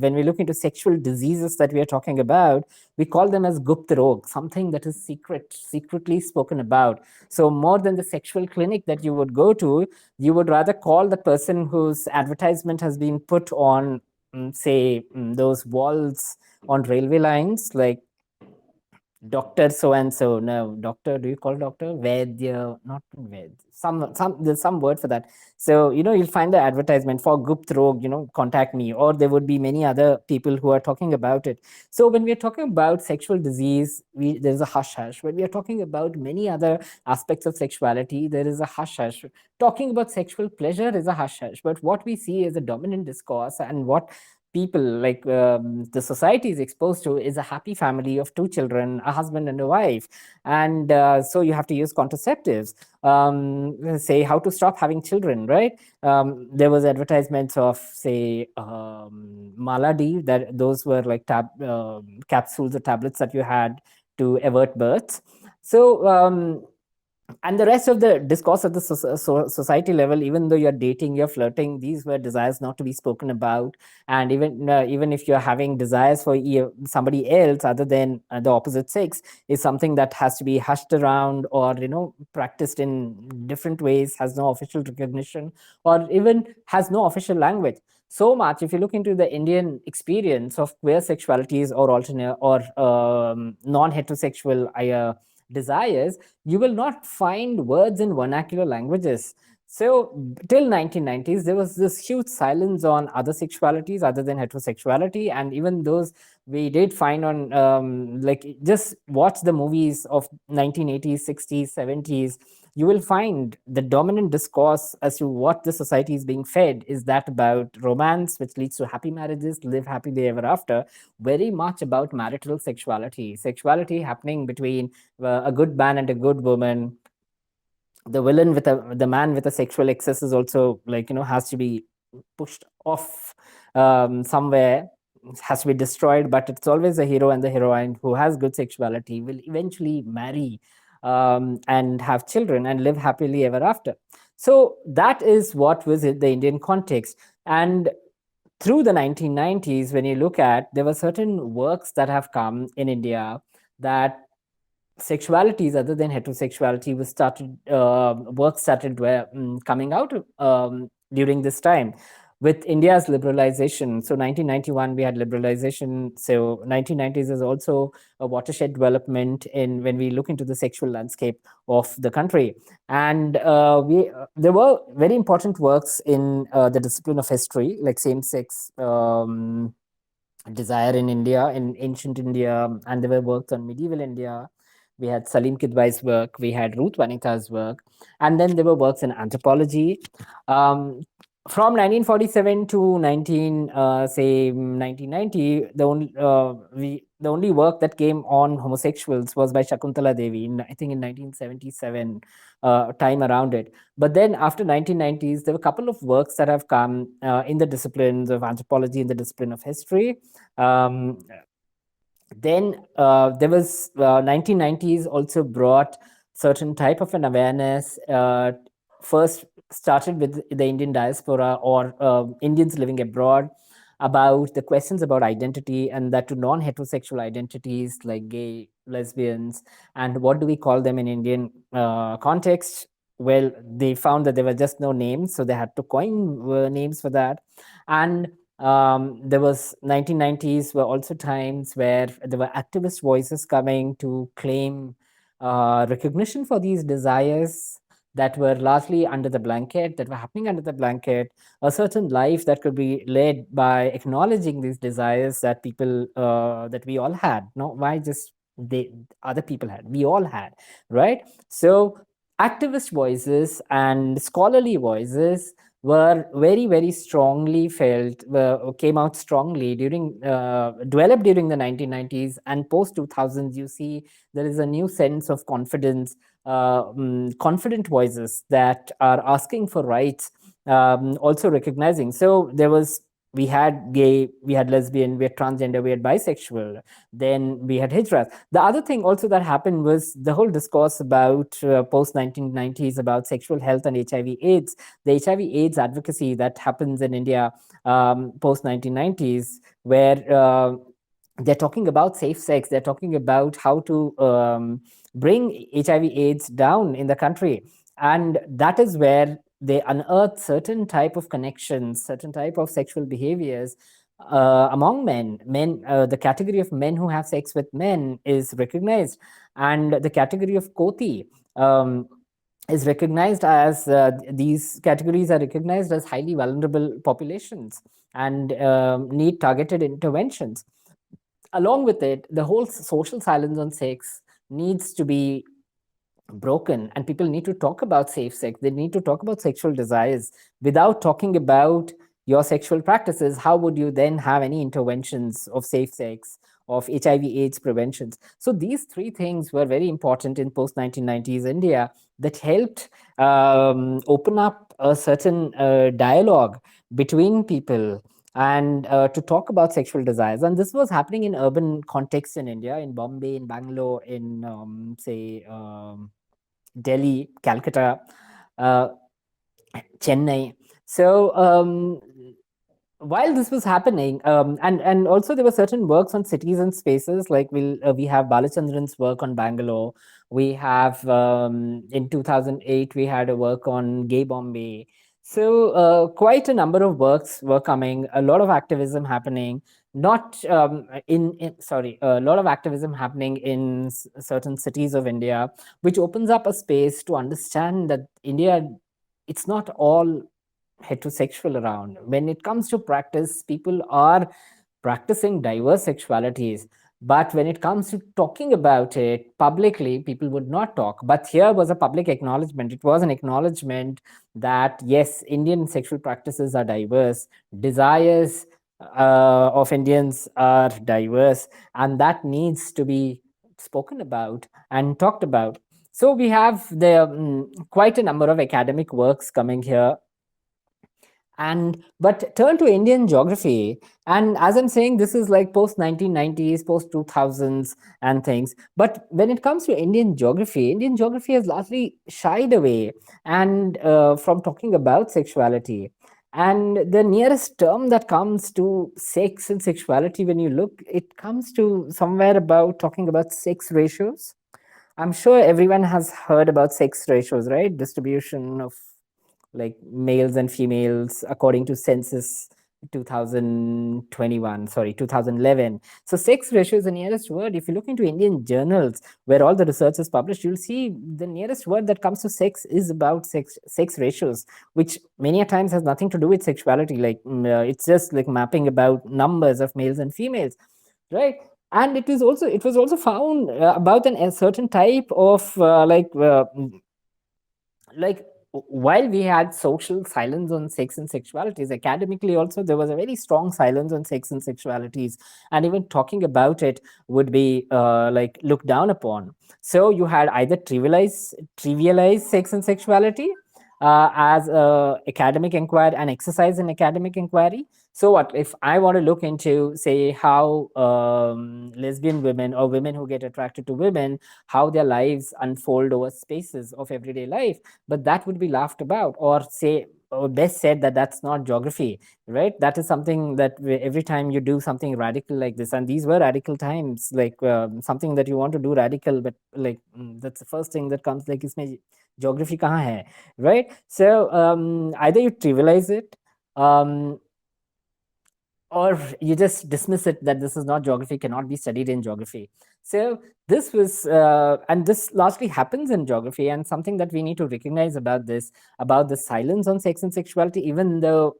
when we look into sexual diseases that we are talking about, we call them as gupt rog, something that is secretly spoken about. So more than the sexual clinic that you would go to, you would rather call the person whose advertisement has been put on, say, those walls on railway lines, like Doctor so and so. No, doctor. Do you call doctor? Vedya, not Ved. There's some word for that. So you'll find the advertisement for Gupt Rog. Contact me, or there would be many other people who are talking about it. So when we are talking about sexual disease, there's a hush hush. When we are talking about many other aspects of sexuality, there is a hush hush. Talking about sexual pleasure is a hush hush. But what we see is a dominant discourse, and what people like the society is exposed to is a happy family of two children, a husband and a wife. And so you have to use contraceptives, say how to stop having children, right? There was advertisements of, say, maladi, that those were like capsules or tablets that you had to avert births. So and the rest of the discourse at the society level, even though you're dating, you're flirting, these were desires not to be spoken about. And even if you're having desires for somebody else other than the opposite sex, is something that has to be hushed around, or practiced in different ways, has no official recognition, or even has no official language. So much, if you look into the Indian experience of queer sexualities or alternate or non-heterosexual desires, you will not find words in vernacular languages. So till 1990s, there was this huge silence on other sexualities other than heterosexuality. And even those we did find on, like, just watch the movies of 1980s, 60s, 70s, you will find the dominant discourse as to what the society is being fed is that about romance, which leads to happy marriages, live happily ever after, very much about marital sexuality happening between a good man and a good woman. The villain with the man with a sexual excess is also, like, has to be pushed off somewhere, has to be destroyed, but it's always the hero and the heroine who has good sexuality will eventually marry and have children and live happily ever after. So that is what was the Indian context. And through the 1990s, when you look at, there were certain works that have come in India that sexualities other than heterosexuality was started work started coming out during this time with India's liberalization. So 1991 we had liberalization. So 1990s is also a watershed development in when we look into the sexual landscape of the country. And there were very important works in the discipline of history, like same-sex desire in India, in ancient India, and there were works on medieval India. We had Salim Kidwai's work, we had Ruth Vanita's work, and then there were works in anthropology. From 1947 to 1990, the only work that came on homosexuals was by Shakuntala Devi, I think in 1977, time around it. But then after 1990s, there were a couple of works that have come in the disciplines of anthropology, in the discipline of history. Um, then there was 1990s also brought certain type of an awareness. First started with the Indian diaspora or Indians living abroad, about the questions about identity, and that to non-heterosexual identities like gay, lesbians, and what do we call them in Indian context. Well, they found that there were just no names, so they had to coin names for that. And there was 1990s were also times where there were activist voices coming to claim recognition for these desires that were largely under the blanket, that were happening under the blanket, a certain life that could be led by acknowledging these desires that people that we all had. Not why just they other people had, we all had, right? So activist voices and scholarly voices were very strongly felt, came out strongly during developed during the 1990s and post 2000s. You see there is a new sense of confidence, confident voices that are asking for rights, also recognizing. So there was, we had gay, we had lesbian, we had transgender, we had bisexual, then we had hijras. The other thing also that happened was the whole discourse about post 1990s about sexual health and HIV/AIDS. The HIV/AIDS advocacy that happens in India post 1990s, where they're talking about safe sex, they're talking about how to bring HIV/AIDS down in the country. And that is where they unearth certain type of connections, certain type of sexual behaviors among men. The category of men who have sex with men is recognized, and the category of koti is recognized as these categories are recognized as highly vulnerable populations and need targeted interventions. Along with it, the whole social silence on sex needs to be broken, and people need to talk about safe sex. They need to talk about sexual desires. Without talking about your sexual practices, how would you then have any interventions of safe sex, of HIV/AIDS preventions? So these three things were very important in post 1990s India that helped open up a certain dialogue between people and to talk about sexual desires. And this was happening in urban contexts in India, in Bombay, in Bangalore, in say Delhi, Calcutta, uh, Chennai. So while this was happening, and also there were certain works on cities and spaces, like we have Balachandran's work on Bangalore. We have in 2008 we had a work on Gay Bombay. So quite a number of works were coming, a lot of activism happening. Not sorry, a lot of activism happening in certain cities of India, which opens up a space to understand that India, it's not all heterosexual around. When it comes to practice, people are practicing diverse sexualities. But when it comes to talking about it publicly, people would not talk. But here was a public acknowledgement. It was an acknowledgement that, yes, Indian sexual practices are diverse, desires of Indians are diverse, and that needs to be spoken about and talked about. So we have the quite a number of academic works coming here. And but turn to Indian geography, and as I'm saying, this is like post 1990s, post 2000s and things. But when it comes to Indian geography has largely shied away and from talking about sexuality. And the nearest term that comes to sex and sexuality, when you look, it comes to somewhere about talking about sex ratios. I'm sure everyone has heard about sex ratios, right? Distribution of like males and females according to census 2021, sorry, 2011. So sex ratio is the nearest word. If you look into Indian journals where all the research is published, you'll see the nearest word that comes to sex is about sex ratios, which many a times has nothing to do with sexuality. Like it's just like mapping about numbers of males and females, right? And it was also found about a certain type of like while we had social silence on sex and sexualities, academically also there was a very strong silence on sex and sexualities, and even talking about it would be like looked down upon. So you had either trivialize sex and sexuality as academic inquiry, an exercise in academic inquiry. So what if I want to look into, say, how lesbian women or women who get attracted to women, how their lives unfold over spaces of everyday life, but that would be laughed about, or say, or best said, that that's not geography, right? That is something that every time you do something radical like this, and these were radical times, like something that you want to do radical, but like that's the first thing that comes, like, isme geography kahan hai, right? So either you trivialize it, um, or you just dismiss it, that this is not geography, cannot be studied in geography. So this was, and this largely happens in geography, and something that we need to recognize about this, about the silence on sex and sexuality, even though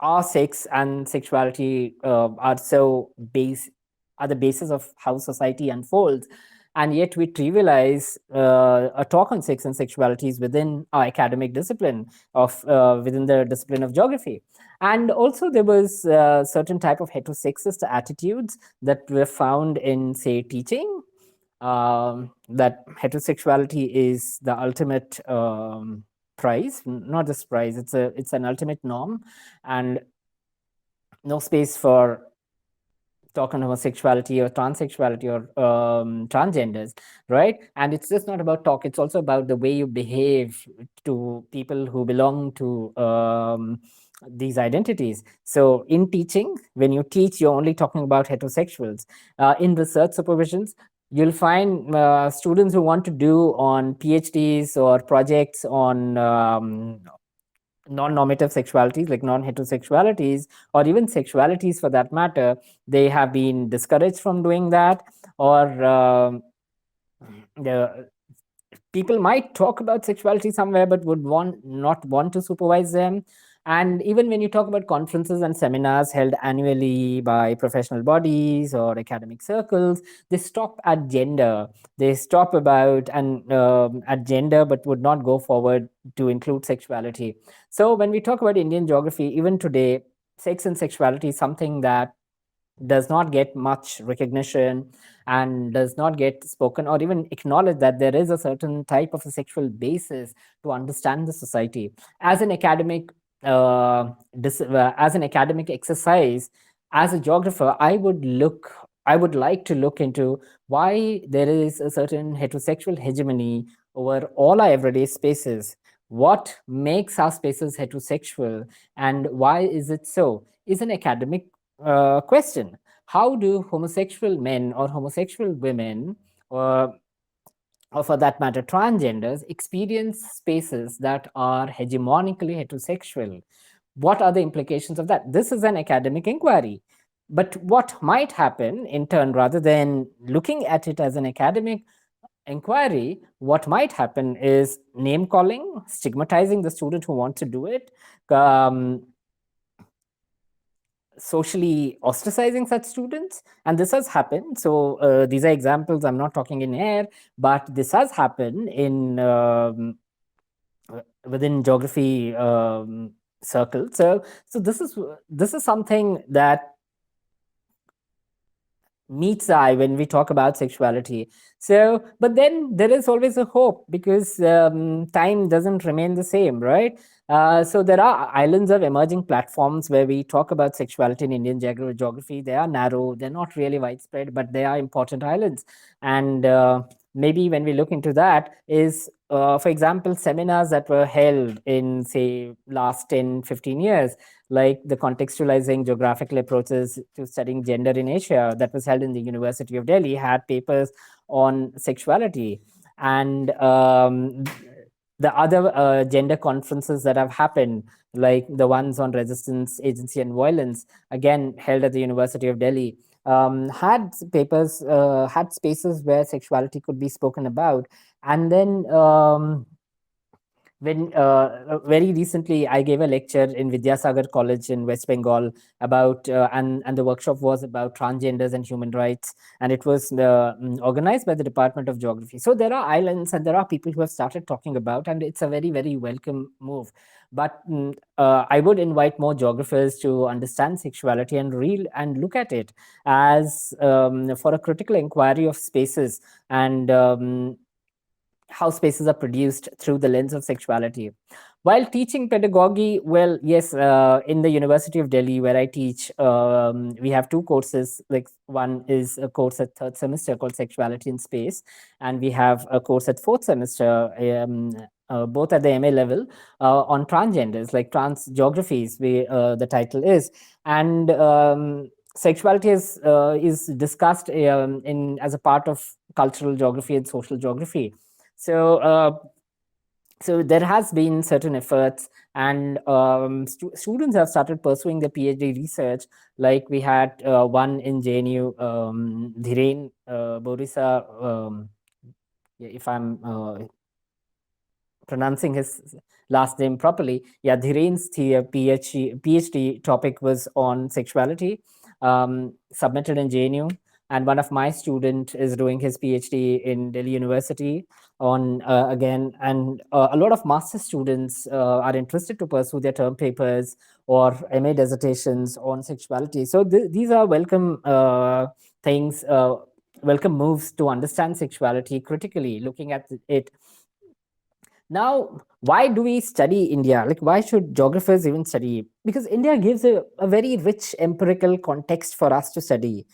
our sex and sexuality are so base, are the basis of how society unfolds, and yet we trivialize a talk on sex and sexualities within our academic discipline of within the discipline of geography. And also there was certain type of heterosexist attitudes that were found in, say, teaching, that heterosexuality is the ultimate prize, not just prize, it's an ultimate norm, and no space for talk on homosexuality or transsexuality or transgenders, right? And it's just not about talk, it's also about the way you behave to people who belong to these identities. So in teaching, when you teach, you're only talking about heterosexuals. In research supervisions, you'll find students who want to do on PhDs or projects on non-normative sexualities, like non-heterosexualities, or even sexualities for that matter, they have been discouraged from doing that, or the people might talk about sexuality somewhere but would not want to supervise them. And even when you talk about conferences and seminars held annually by professional bodies or academic circles, they stop at gender, they stop about and at gender, but would not go forward to include sexuality. So when we talk about Indian geography, even today, sex and sexuality is something that does not get much recognition and does not get spoken or even acknowledged, that there is a certain type of a sexual basis to understand the society. As an academic as an academic exercise, as a geographer, I would like to look into why there is a certain heterosexual hegemony over all our everyday spaces. What makes our spaces heterosexual, and why is it so, is an academic question. How do homosexual men or homosexual women, or for that matter, transgenders, experience spaces that are hegemonically heterosexual? What are the implications of that? This is an academic inquiry. But what might happen in turn, rather than looking at it as an academic inquiry, what might happen is name calling, stigmatizing the student who wants to do it, socially ostracizing such students. And this has happened. So these are examples, I'm not talking in air, but this has happened in within geography circles. So this is something that meets the eye when we talk about sexuality. So, but then there is always a hope, because time doesn't remain the same, right? So there are islands of emerging platforms where we talk about sexuality in Indian geography. They are narrow, they're not really widespread, but they are important islands. And maybe when we look into that is, for example, seminars that were held in, say, last 10-15 years, like the contextualizing geographical approaches to studying gender in Asia, that was held in the University of Delhi, had papers on sexuality. And the other gender conferences that have happened, like the ones on resistance, agency, and violence, again held at the University of Delhi, had papers, had spaces where sexuality could be spoken about. And then when very recently I gave a lecture in Vidyasagar College in West Bengal about and the workshop was about transgenders and human rights, and it was organized by the Department of Geography. So there are islands and there are people who have started talking about, and it's a very, very welcome move. But I would invite more geographers to understand sexuality and look at it as for a critical inquiry of spaces and how spaces are produced through the lens of sexuality. While teaching pedagogy, well, yes, in the University of Delhi, where I teach, we have two courses. Like one is a course at third semester called Sexuality in Space, and we have a course at fourth semester, both at the MA level, on transgenders, like trans geographies. The title is, and sexuality is discussed in as a part of cultural geography and social geography. So, so there has been certain efforts, and students have started pursuing their PhD research. Like we had one in JNU, Dhiren Borisa, if I'm pronouncing his last name properly. Yeah, Dhiren's PhD topic was on sexuality, submitted in JNU. And one of my student is doing his PhD in Delhi University on again, and a lot of master students are interested to pursue their term papers or MA dissertations on sexuality. So these are welcome things, welcome moves to understand sexuality critically, looking at it. Now, why do we study India? Like, why should geographers even study? Because India gives a very rich empirical context for us to study.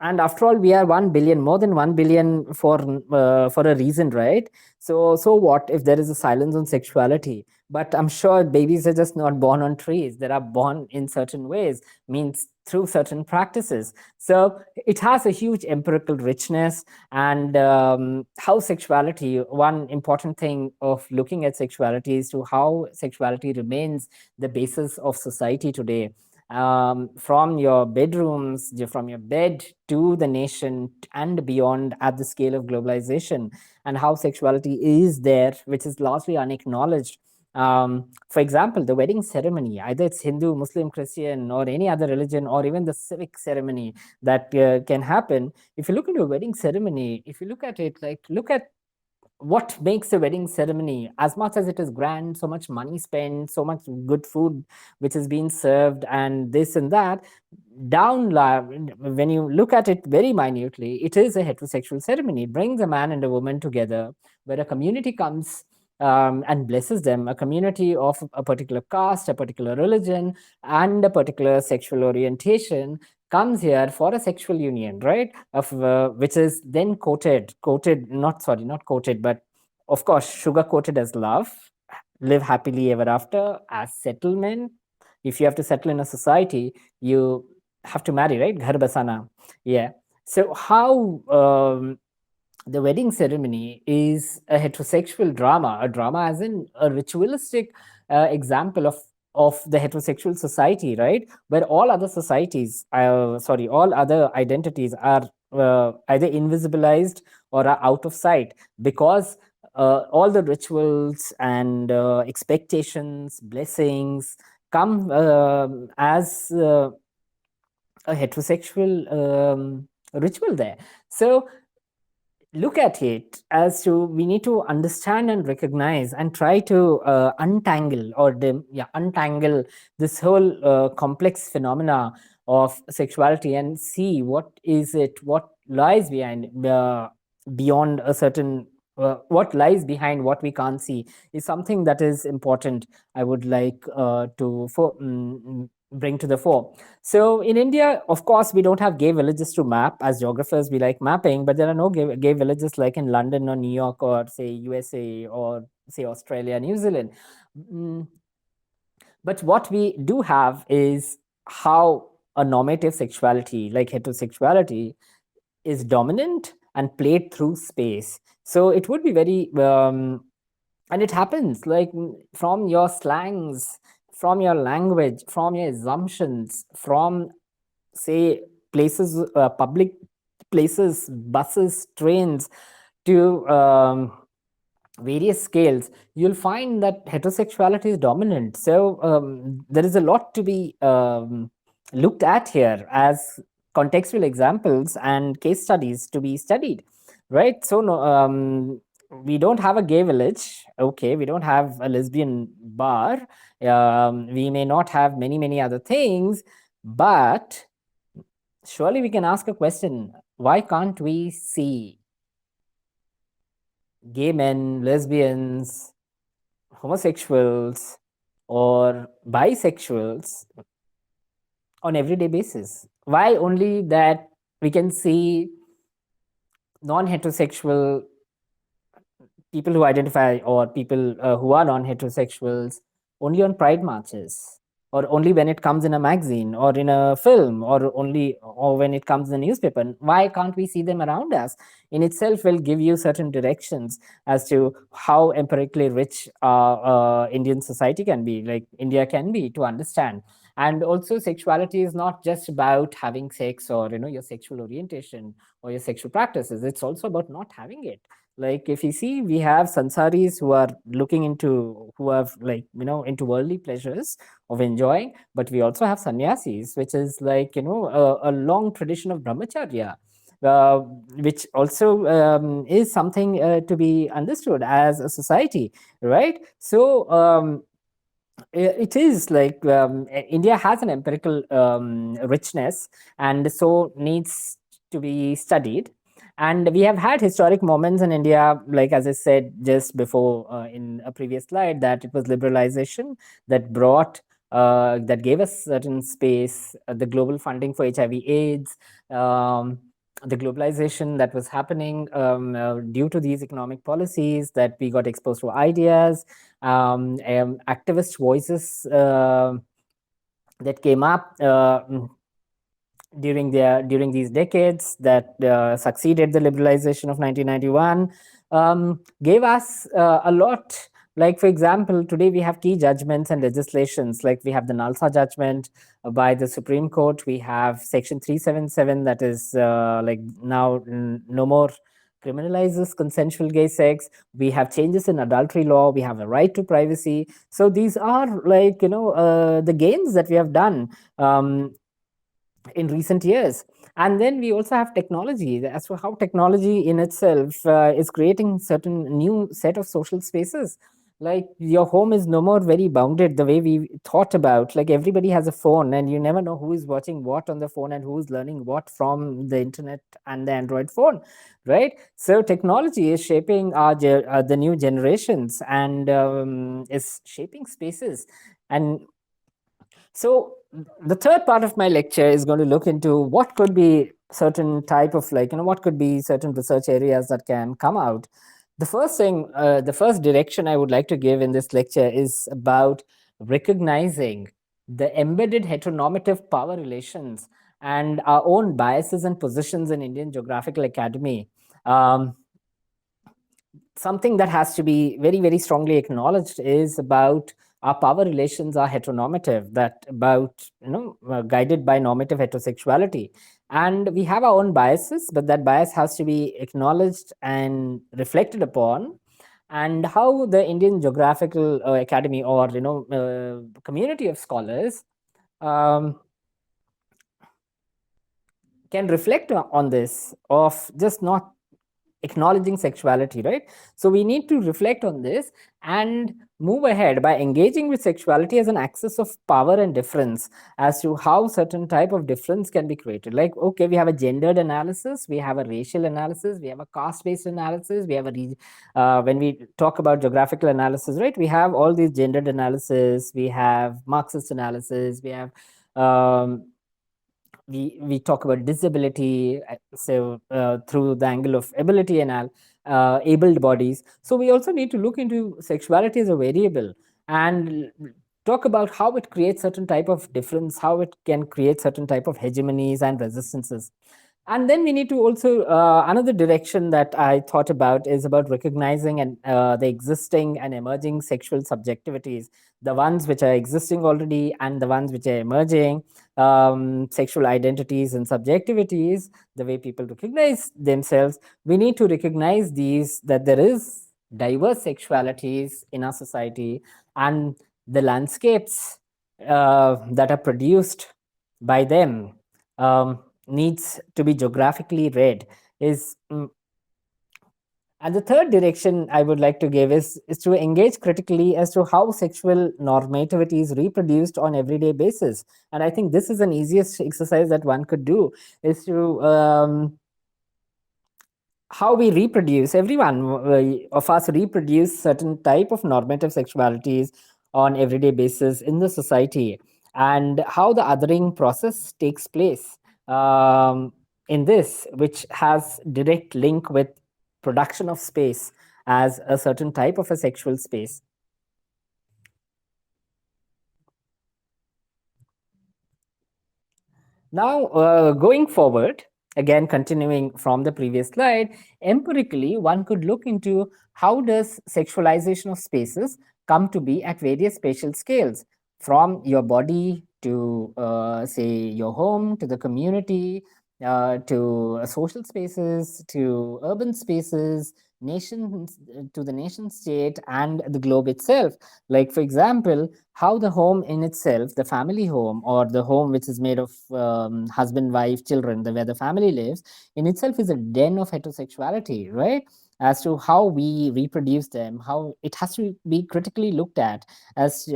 And after all, we are 1 billion, more than 1 billion for a reason, right? So what if there is a silence on sexuality? But I'm sure babies are just not born on trees. They are born in certain ways, means through certain practices. So it has a huge empirical richness. And how sexuality, one important thing of looking at sexuality is to how sexuality remains the basis of society today, from your bedrooms, from your bed to the nation and beyond at the scale of globalization, and how sexuality is there, which is largely unacknowledged. For example, the wedding ceremony, either it's Hindu, Muslim, Christian, or any other religion, or even the civic ceremony that can happen. If you look into a wedding ceremony, if you look at it, like look at what makes a wedding ceremony. As much as it is grand, so much money spent, so much good food which is being served, and this and that, when you look at it very minutely, it is a heterosexual ceremony. It brings a man and a woman together, where a community comes and blesses them, a community of a particular caste, a particular religion, and a particular sexual orientation comes here for a sexual union, right? Of which is then not coated, but of course, sugar coated as love, live happily ever after, as settlement. If you have to settle in a society, you have to marry, right? Ghar basana. Yeah. So how the wedding ceremony is a heterosexual drama, a drama as in a ritualistic example of the heterosexual society, right? Where all other societies, all other identities are either invisibilized or are out of sight, because all the rituals and expectations, blessings come as a heterosexual ritual there. So look at it as to we need to understand and recognize and try to untangle this whole complex phenomena of sexuality and see what lies beyond a certain what lies behind what we can't see is something that is important. I would like bring to the fore. So in India, of course, we don't have gay villages to map. As geographers, we like mapping, but there are no gay villages like in London or New York or say USA or say Australia, New Zealand. Mm, but what we do have is how a normative sexuality like heterosexuality is dominant and played through space. So it would be very and it happens like from your slangs, from your language, from your assumptions, from say places, public places, buses, trains, to various scales, you'll find that heterosexuality is dominant. So there is a lot to be looked at here as contextual examples and case studies to be studied, right? So no, we don't have a gay village, okay, we don't have a lesbian bar, we may not have many other things, but surely we can ask a question: why can't we see gay men, lesbians, homosexuals, or bisexuals on everyday basis? Why only that we can see non-heterosexual people who identify, or people who are non-heterosexuals, only on pride marches, or only when it comes in a magazine or in a film, or when it comes in a newspaper? Why can't we see them around us? In itself will give you certain directions as to how empirically rich Indian society can be, like India can be, to understand. And also, sexuality is not just about having sex, or your sexual orientation or your sexual practices. It's also about not having it. Like if you see, we have sansaris who are looking into, who have, like, into worldly pleasures of enjoying, but we also have sannyasis, which is like, a long tradition of brahmacharya, uh, which also is something to be understood as a society, right? So it is like, India has an empirical richness, and so needs to be studied. And we have had historic moments in India, like as I said just before in a previous slide, that it was liberalization that brought, that gave us certain space, the global funding for HIV/AIDS, the globalization that was happening due to these economic policies, that we got exposed to ideas, activist voices that came up during these decades that succeeded the liberalization of 1991, gave us a lot. Like, for example, today we have key judgments and legislations. Like we have the Nalsa judgment by the Supreme Court. We have Section 377, that is like now no more criminalizes consensual gay sex. We have changes in adultery law. We have a right to privacy. So these are like, the gains that we have done in recent years. And then we also have technology, as for how technology in itself is creating certain new set of social spaces. Like your home is no more very bounded the way we thought about. Like everybody has a phone, and you never know who is watching what on the phone and who is learning what from the internet and the Android phone, right? So technology is shaping the new generations, and is shaping spaces. And so the third part of my lecture is going to look into what could be certain type of, like, what could be certain research areas that can come out. The first direction I would like to give in this lecture is about recognizing the embedded heteronormative power relations and our own biases and positions in Indian Geographical Academy. Something that has to be very strongly acknowledged is about our power relations are heteronormative, that about, guided by normative heterosexuality, and we have our own biases, but that bias has to be acknowledged and reflected upon. And how the Indian Geographical Academy, or community of scholars can reflect on this, of just not acknowledging sexuality, right? So we need to reflect on this and move ahead by engaging with sexuality as an axis of power and difference, as to how certain type of difference can be created. Like, okay, we have a gendered analysis, we have a racial analysis, we have a caste-based analysis, we have when we talk about geographical analysis, right, we have all these gendered analysis, we have Marxist analysis, we have we talk about disability, so through the angle of ability and abled bodies. So we also need to look into sexuality as a variable, and talk about how it creates certain type of difference, how it can create certain type of hegemonies and resistances. And then we need to also, another direction that I thought about is about recognizing and the existing and emerging sexual subjectivities, the ones which are existing already and the ones which are emerging, sexual identities and subjectivities, the way people recognize themselves. We need to recognize these, that there is diverse sexualities in our society, and the landscapes that are produced by them needs to be geographically read is and the third direction I would like to give is to engage critically as to how sexual normativity is reproduced on everyday basis. And I think this is an easiest exercise that one could do is to how we reproduce, everyone of us reproduce certain type of normative sexualities on everyday basis in the society, and how the othering process takes place in this, which has direct link with production of space as a certain type of a sexual space. Now, going forward, again continuing from the previous slide, empirically one could look into how does sexualization of spaces come to be at various spatial scales, from your body to say your home, to the community, to social spaces, to urban spaces, nations, to the nation state and the globe itself. Like for example, how the home in itself, the family home, or the home which is made of husband, wife, children, where the family lives, in itself is a den of heterosexuality, right? As to how we reproduce them, how it has to be critically looked at as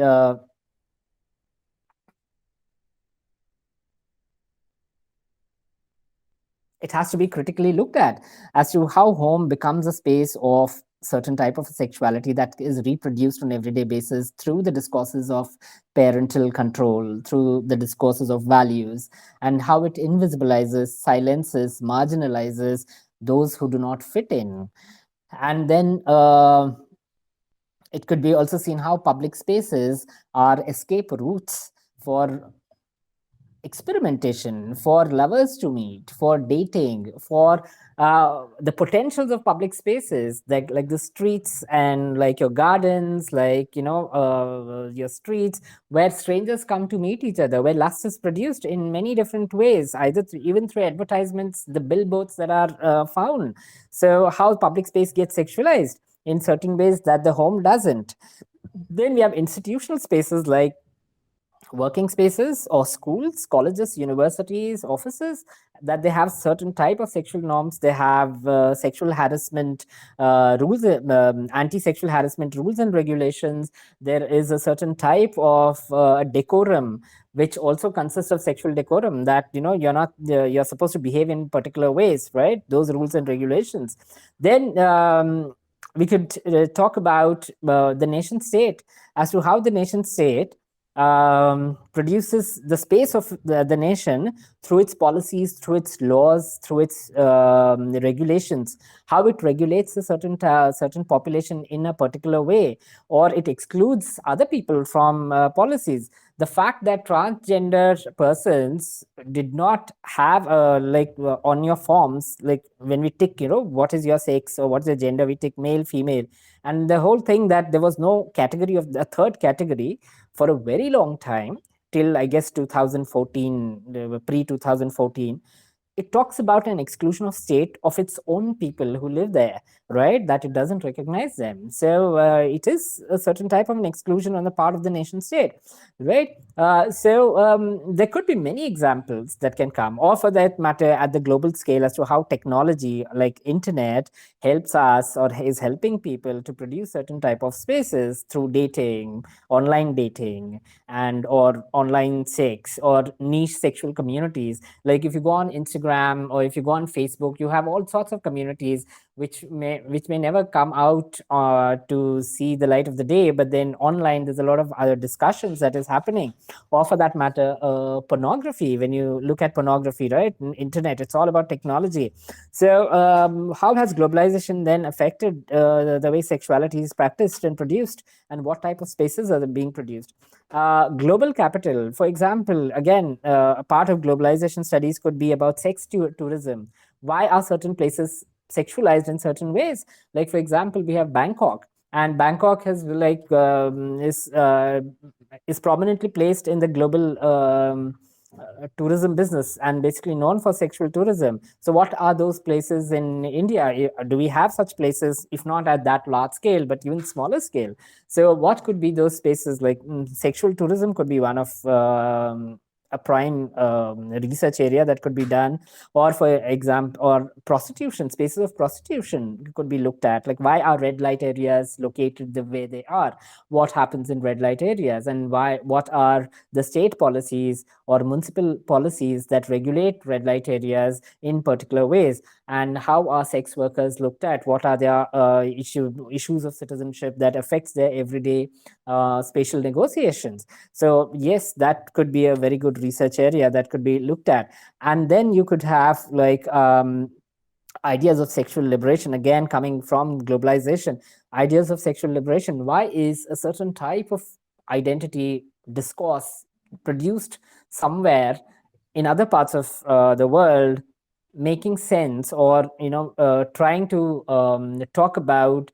it has to be critically looked at as to how home becomes a space of certain type of sexuality that is reproduced on everyday basis through the discourses of parental control, through the discourses of values, and how it invisibilizes, silences, marginalizes those who do not fit in. And then it could be also seen how public spaces are escape routes for experimentation, for lovers to meet, for dating, for the potentials of public spaces, like the streets and like your gardens, like your streets, where strangers come to meet each other, where lust is produced in many different ways, either even through advertisements, the billboards that are found. So how public space gets sexualized in certain ways that the home doesn't. Then we have institutional spaces like working spaces or schools, colleges, universities, offices, that they have certain type of sexual norms. They have sexual harassment rules, anti-sexual harassment rules and regulations. There is a certain type of decorum which also consists of sexual decorum, that you're not you're supposed to behave in particular ways, right? Those rules and regulations. Then we could talk about the nation state, as to how the nation state produces the space of the nation through its policies, through its laws, through its regulations, how it regulates a certain population in a particular way, or it excludes other people from policies. The fact that transgender persons did not have on your forms, like when we tick, what is your sex or what's your gender, we tick male, female, and the whole thing that there was no category of the third category for a very long time, till I guess 2014, pre 2014. It talks about an exclusion of state of its own people who live there, right? That it doesn't recognize them. So it is a certain type of an exclusion on the part of the nation state, right? There could be many examples that can come, or for that matter, at the global scale, as to how technology like internet helps us or is helping people to produce certain type of spaces through dating, online dating, and or online sex or niche sexual communities. Like if you go on Instagram or if you go on Facebook, you have all sorts of communities which may never come out to see the light of the day, but then online there's a lot of other discussions that is happening. Or for that matter, pornography. When you look at pornography, right, internet, it's all about technology. So how has globalization then affected the way sexuality is practiced and produced, and what type of spaces are being produced? Global capital, for example, again, a part of globalization studies could be about sex tourism. Why are certain places sexualized in certain ways? Like, for example, we have Bangkok, and Bangkok has is prominently placed in the global tourism business and basically known for sexual tourism. So, what are those places in India? Do we have such places, if not at that large scale, but even smaller scale? So, what could be those spaces? Like sexual tourism could be one of a prime research area that could be done, or for example, or prostitution, spaces of prostitution could be looked at. Like, why are red light areas located the way they are? What happens in red light areas, and why? What are the state policies or municipal policies that regulate red light areas in particular ways? And how are sex workers looked at? What are their issues of citizenship that affects their everyday spatial negotiations? So yes, that could be a very good research area that could be looked at. And then you could have like ideas of sexual liberation, again coming from globalization. Ideas of sexual liberation, why is a certain type of identity discourse produced somewhere in other parts of the world making sense, or trying to talk about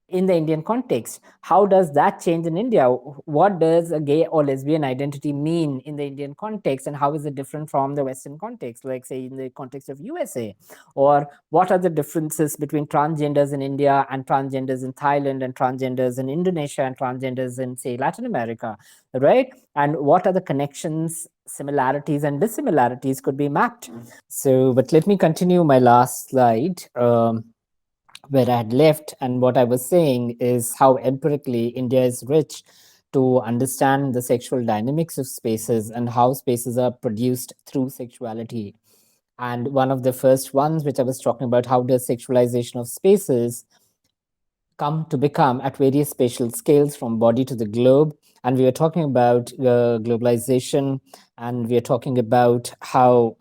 in the Indian context? How does that change in India? What does a gay or lesbian identity mean in the Indian context, and how is it different from the Western context, like say in the context of USA? Or what are the differences between transgenders in India and transgenders in Thailand and transgenders in Indonesia and transgenders in say Latin America, right? And what are the connections, similarities, and dissimilarities could be mapped? So, but let me continue my last slide. Where I had left. And what I was saying is how empirically India is rich to understand the sexual dynamics of spaces and how spaces are produced through sexuality. And one of the first ones, which I was talking about, how does sexualization of spaces come to become at various spatial scales from body to the globe? And we were talking about globalization, and we are talking about how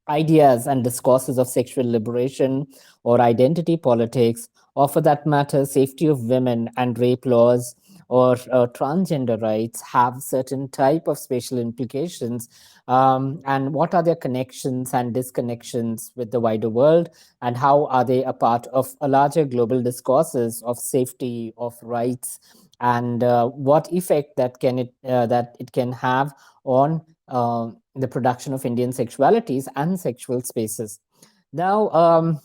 ideas and discourses of sexual liberation or identity politics, or for that matter, safety of women and rape laws or transgender rights have certain type of spatial implications, and what are their connections and disconnections with the wider world, and how are they a part of a larger global discourses of safety of rights, and what effect that it can have on the production of Indian sexualities and sexual spaces. Now,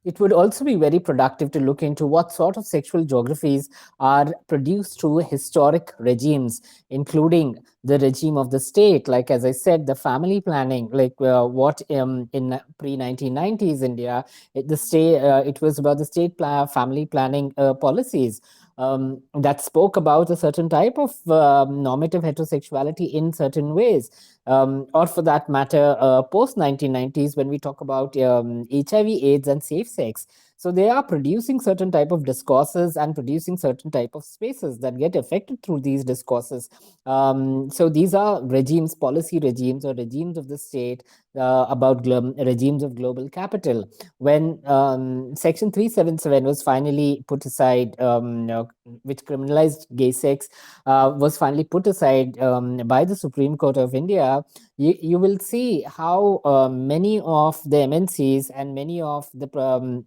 it would also be very productive to look into what sort of sexual geographies are produced through historic regimes, including the regime of the state. Like, as I said, the family planning, like what in pre 1990s India, it was about the family planning policies that spoke about a certain type of normative heterosexuality in certain ways. Or for that matter, post 1990s, when we talk about HIV/AIDS and safe sex. So they are producing certain type of discourses and producing certain type of spaces that get affected through these discourses. So these are regimes, policy regimes, or regimes of the state about regimes of global capital. When Section 377 was finally put aside, which criminalized gay sex, was finally put aside by the Supreme Court of India, you will see how many of the MNCs and many of the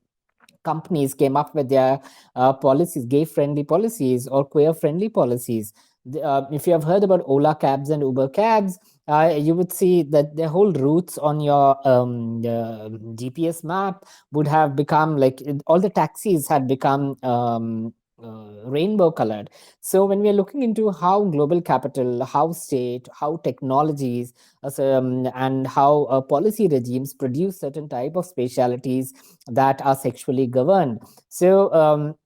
companies came up with their policies, gay friendly policies or queer friendly policies. If you have heard about Ola cabs and Uber cabs, you would see that the whole routes on your GPS map would have become like all the taxis had become rainbow colored. So when we are looking into how global capital, how state, how technologies, and how policy regimes produce certain type of spatialities that are sexually governed. So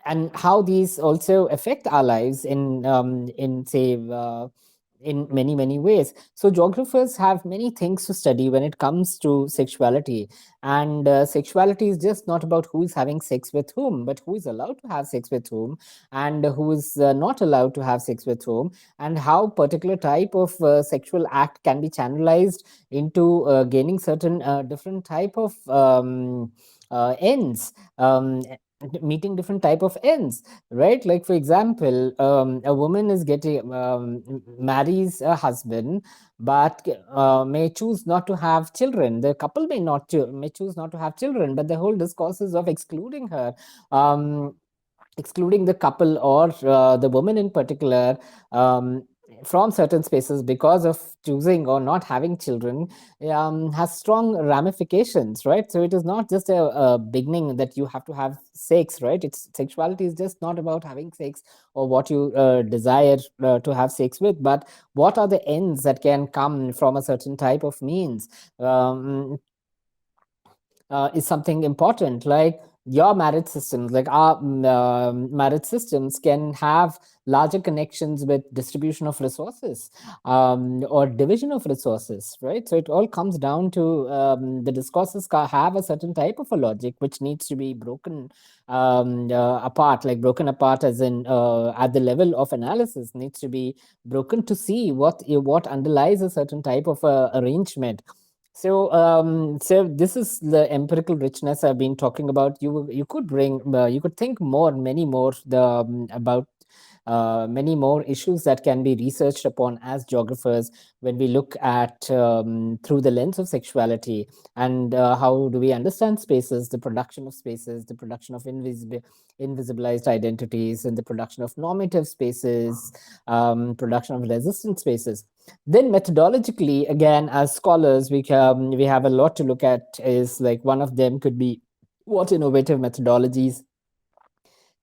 and how these also affect our lives in say in many ways. So geographers have many things to study when it comes to sexuality, and sexuality is just not about who is having sex with whom, but who is allowed to have sex with whom, and who is not allowed to have sex with whom, and how particular type of sexual act can be channelized into gaining certain different type of ends, meeting different type of ends, right? Like for example, a woman is getting marries a husband, but may choose not to have children. The couple may choose not to have children, but the whole discourse is of excluding her, excluding the couple or the woman in particular, from certain spaces because of choosing or not having children has strong ramifications, right? So it is not just a beginning that you have to have sex, right? It's sexuality is just not about having sex or what you desire to have sex with, but what are the ends that can come from a certain type of means. Is something important, like your marriage systems, like our marriage systems can have larger connections with distribution of resources, or division of resources, right? So it all comes down to the discourses have a certain type of a logic which needs to be broken apart, like broken apart as in at the level of analysis needs to be broken to see what underlies a certain type of arrangement. So this is the empirical richness I've been talking about. You could bring, you could think more, many more about many more issues that can be researched upon as geographers when we look at through the lens of sexuality, and how do we understand spaces, the production of spaces, the production of invisibilized identities, and the production of normative spaces, production of resistant spaces. Then methodologically, again, as scholars, we have a lot to look at. Is like one of them could be what innovative methodologies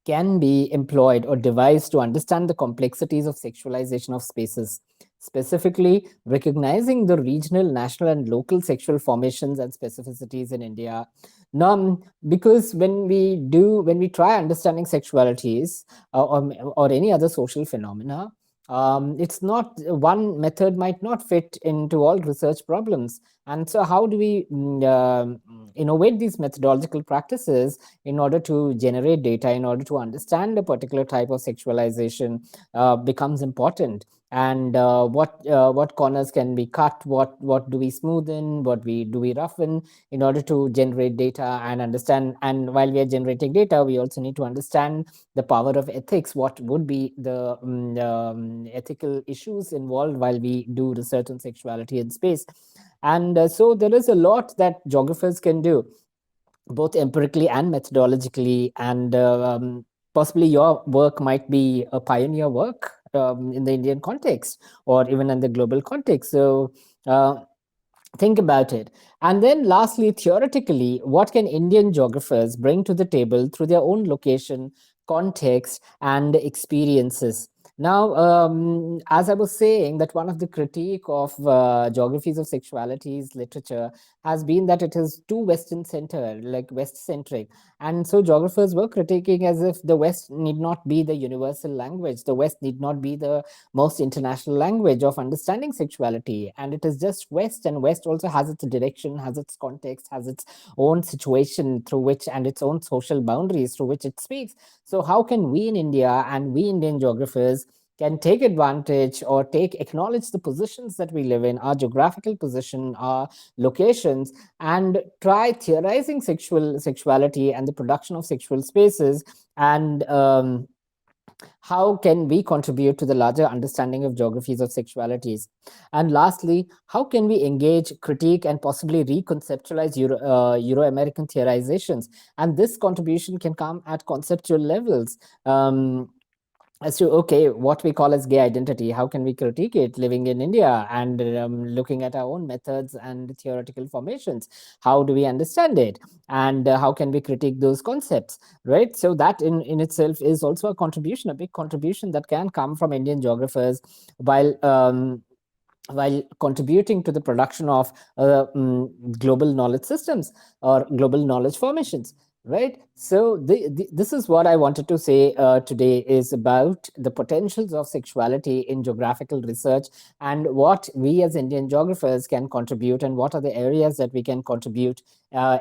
can be employed or devised to understand the complexities of sexualization of spaces, specifically recognizing the regional, national, and local sexual formations and specificities in India. Now, because when we try understanding sexualities or any other social phenomena, it's not one method might not fit into all research problems. And so how do we innovate these methodological practices in order to generate data, in order to understand a particular type of sexualization becomes important. And what corners can be cut, what do we smoothen, what we do we roughen in order to generate data and understand. And while we are generating data, we also need to understand the power of ethics, what would be the ethical issues involved while we do research on sexuality in space. And so there is a lot that geographers can do, both empirically and methodologically. And possibly your work might be a pioneer work in the Indian context or even in the global context. So think about it. And then lastly, theoretically, what can Indian geographers bring to the table through their own location, context, and experiences? Now, as I was saying, that one of the critique of geographies of sexualities literature has been that it is too Western centered, like West centric. And so geographers were critiquing as if the West need not be the universal language, the West need not be the most international language of understanding sexuality, and it is just West, and West also has its direction, has its context, has its own situation through which, and its own social boundaries through which it speaks. So how can we in India and we Indian geographers can take advantage or take acknowledge the positions that we live in, our geographical position, our locations, and try theorizing sexuality and the production of sexual spaces, and how can we contribute to the larger understanding of geographies of sexualities? And lastly, how can we engage, critique, and possibly reconceptualize Euro-American theorizations? And this contribution can come at conceptual levels. As to, okay, what we call as gay identity, how can we critique it living in India and looking at our own methods and theoretical formations? How do we understand it? And how can we critique those concepts, right? So that in itself is also a contribution, a big contribution that can come from Indian geographers, while contributing to the production of global knowledge systems or global knowledge formations, right? So this is what I wanted to say today, is about the potentials of sexuality in geographical research and what we as Indian geographers can contribute, and what are the areas that we can contribute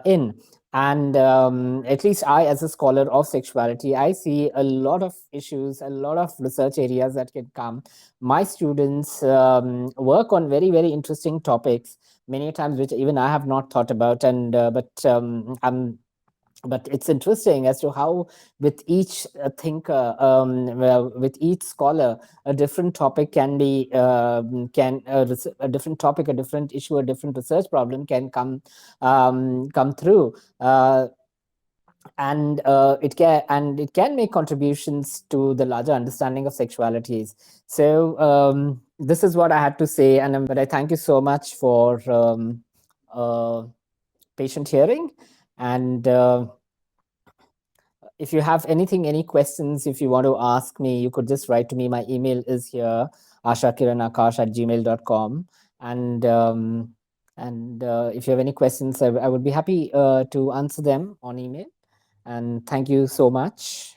in. And at least I, as a scholar of sexuality, I see a lot of issues, a lot of research areas that can come. My students work on very, very interesting topics, many times which even I have not thought about. And but it's interesting as to how with each thinker, with each scholar, a different topic can be a different topic, a different issue, a different research problem can come through. and it can make contributions to the larger understanding of sexualities. So this is what I had to say, and but I thank you so much for uh, patient hearing. And if you have any questions, if you want to ask me, you could just write to me. My email is here, ashakiranakash@gmail.com. And if you have any questions, I would be happy to answer them on email. And thank you so much.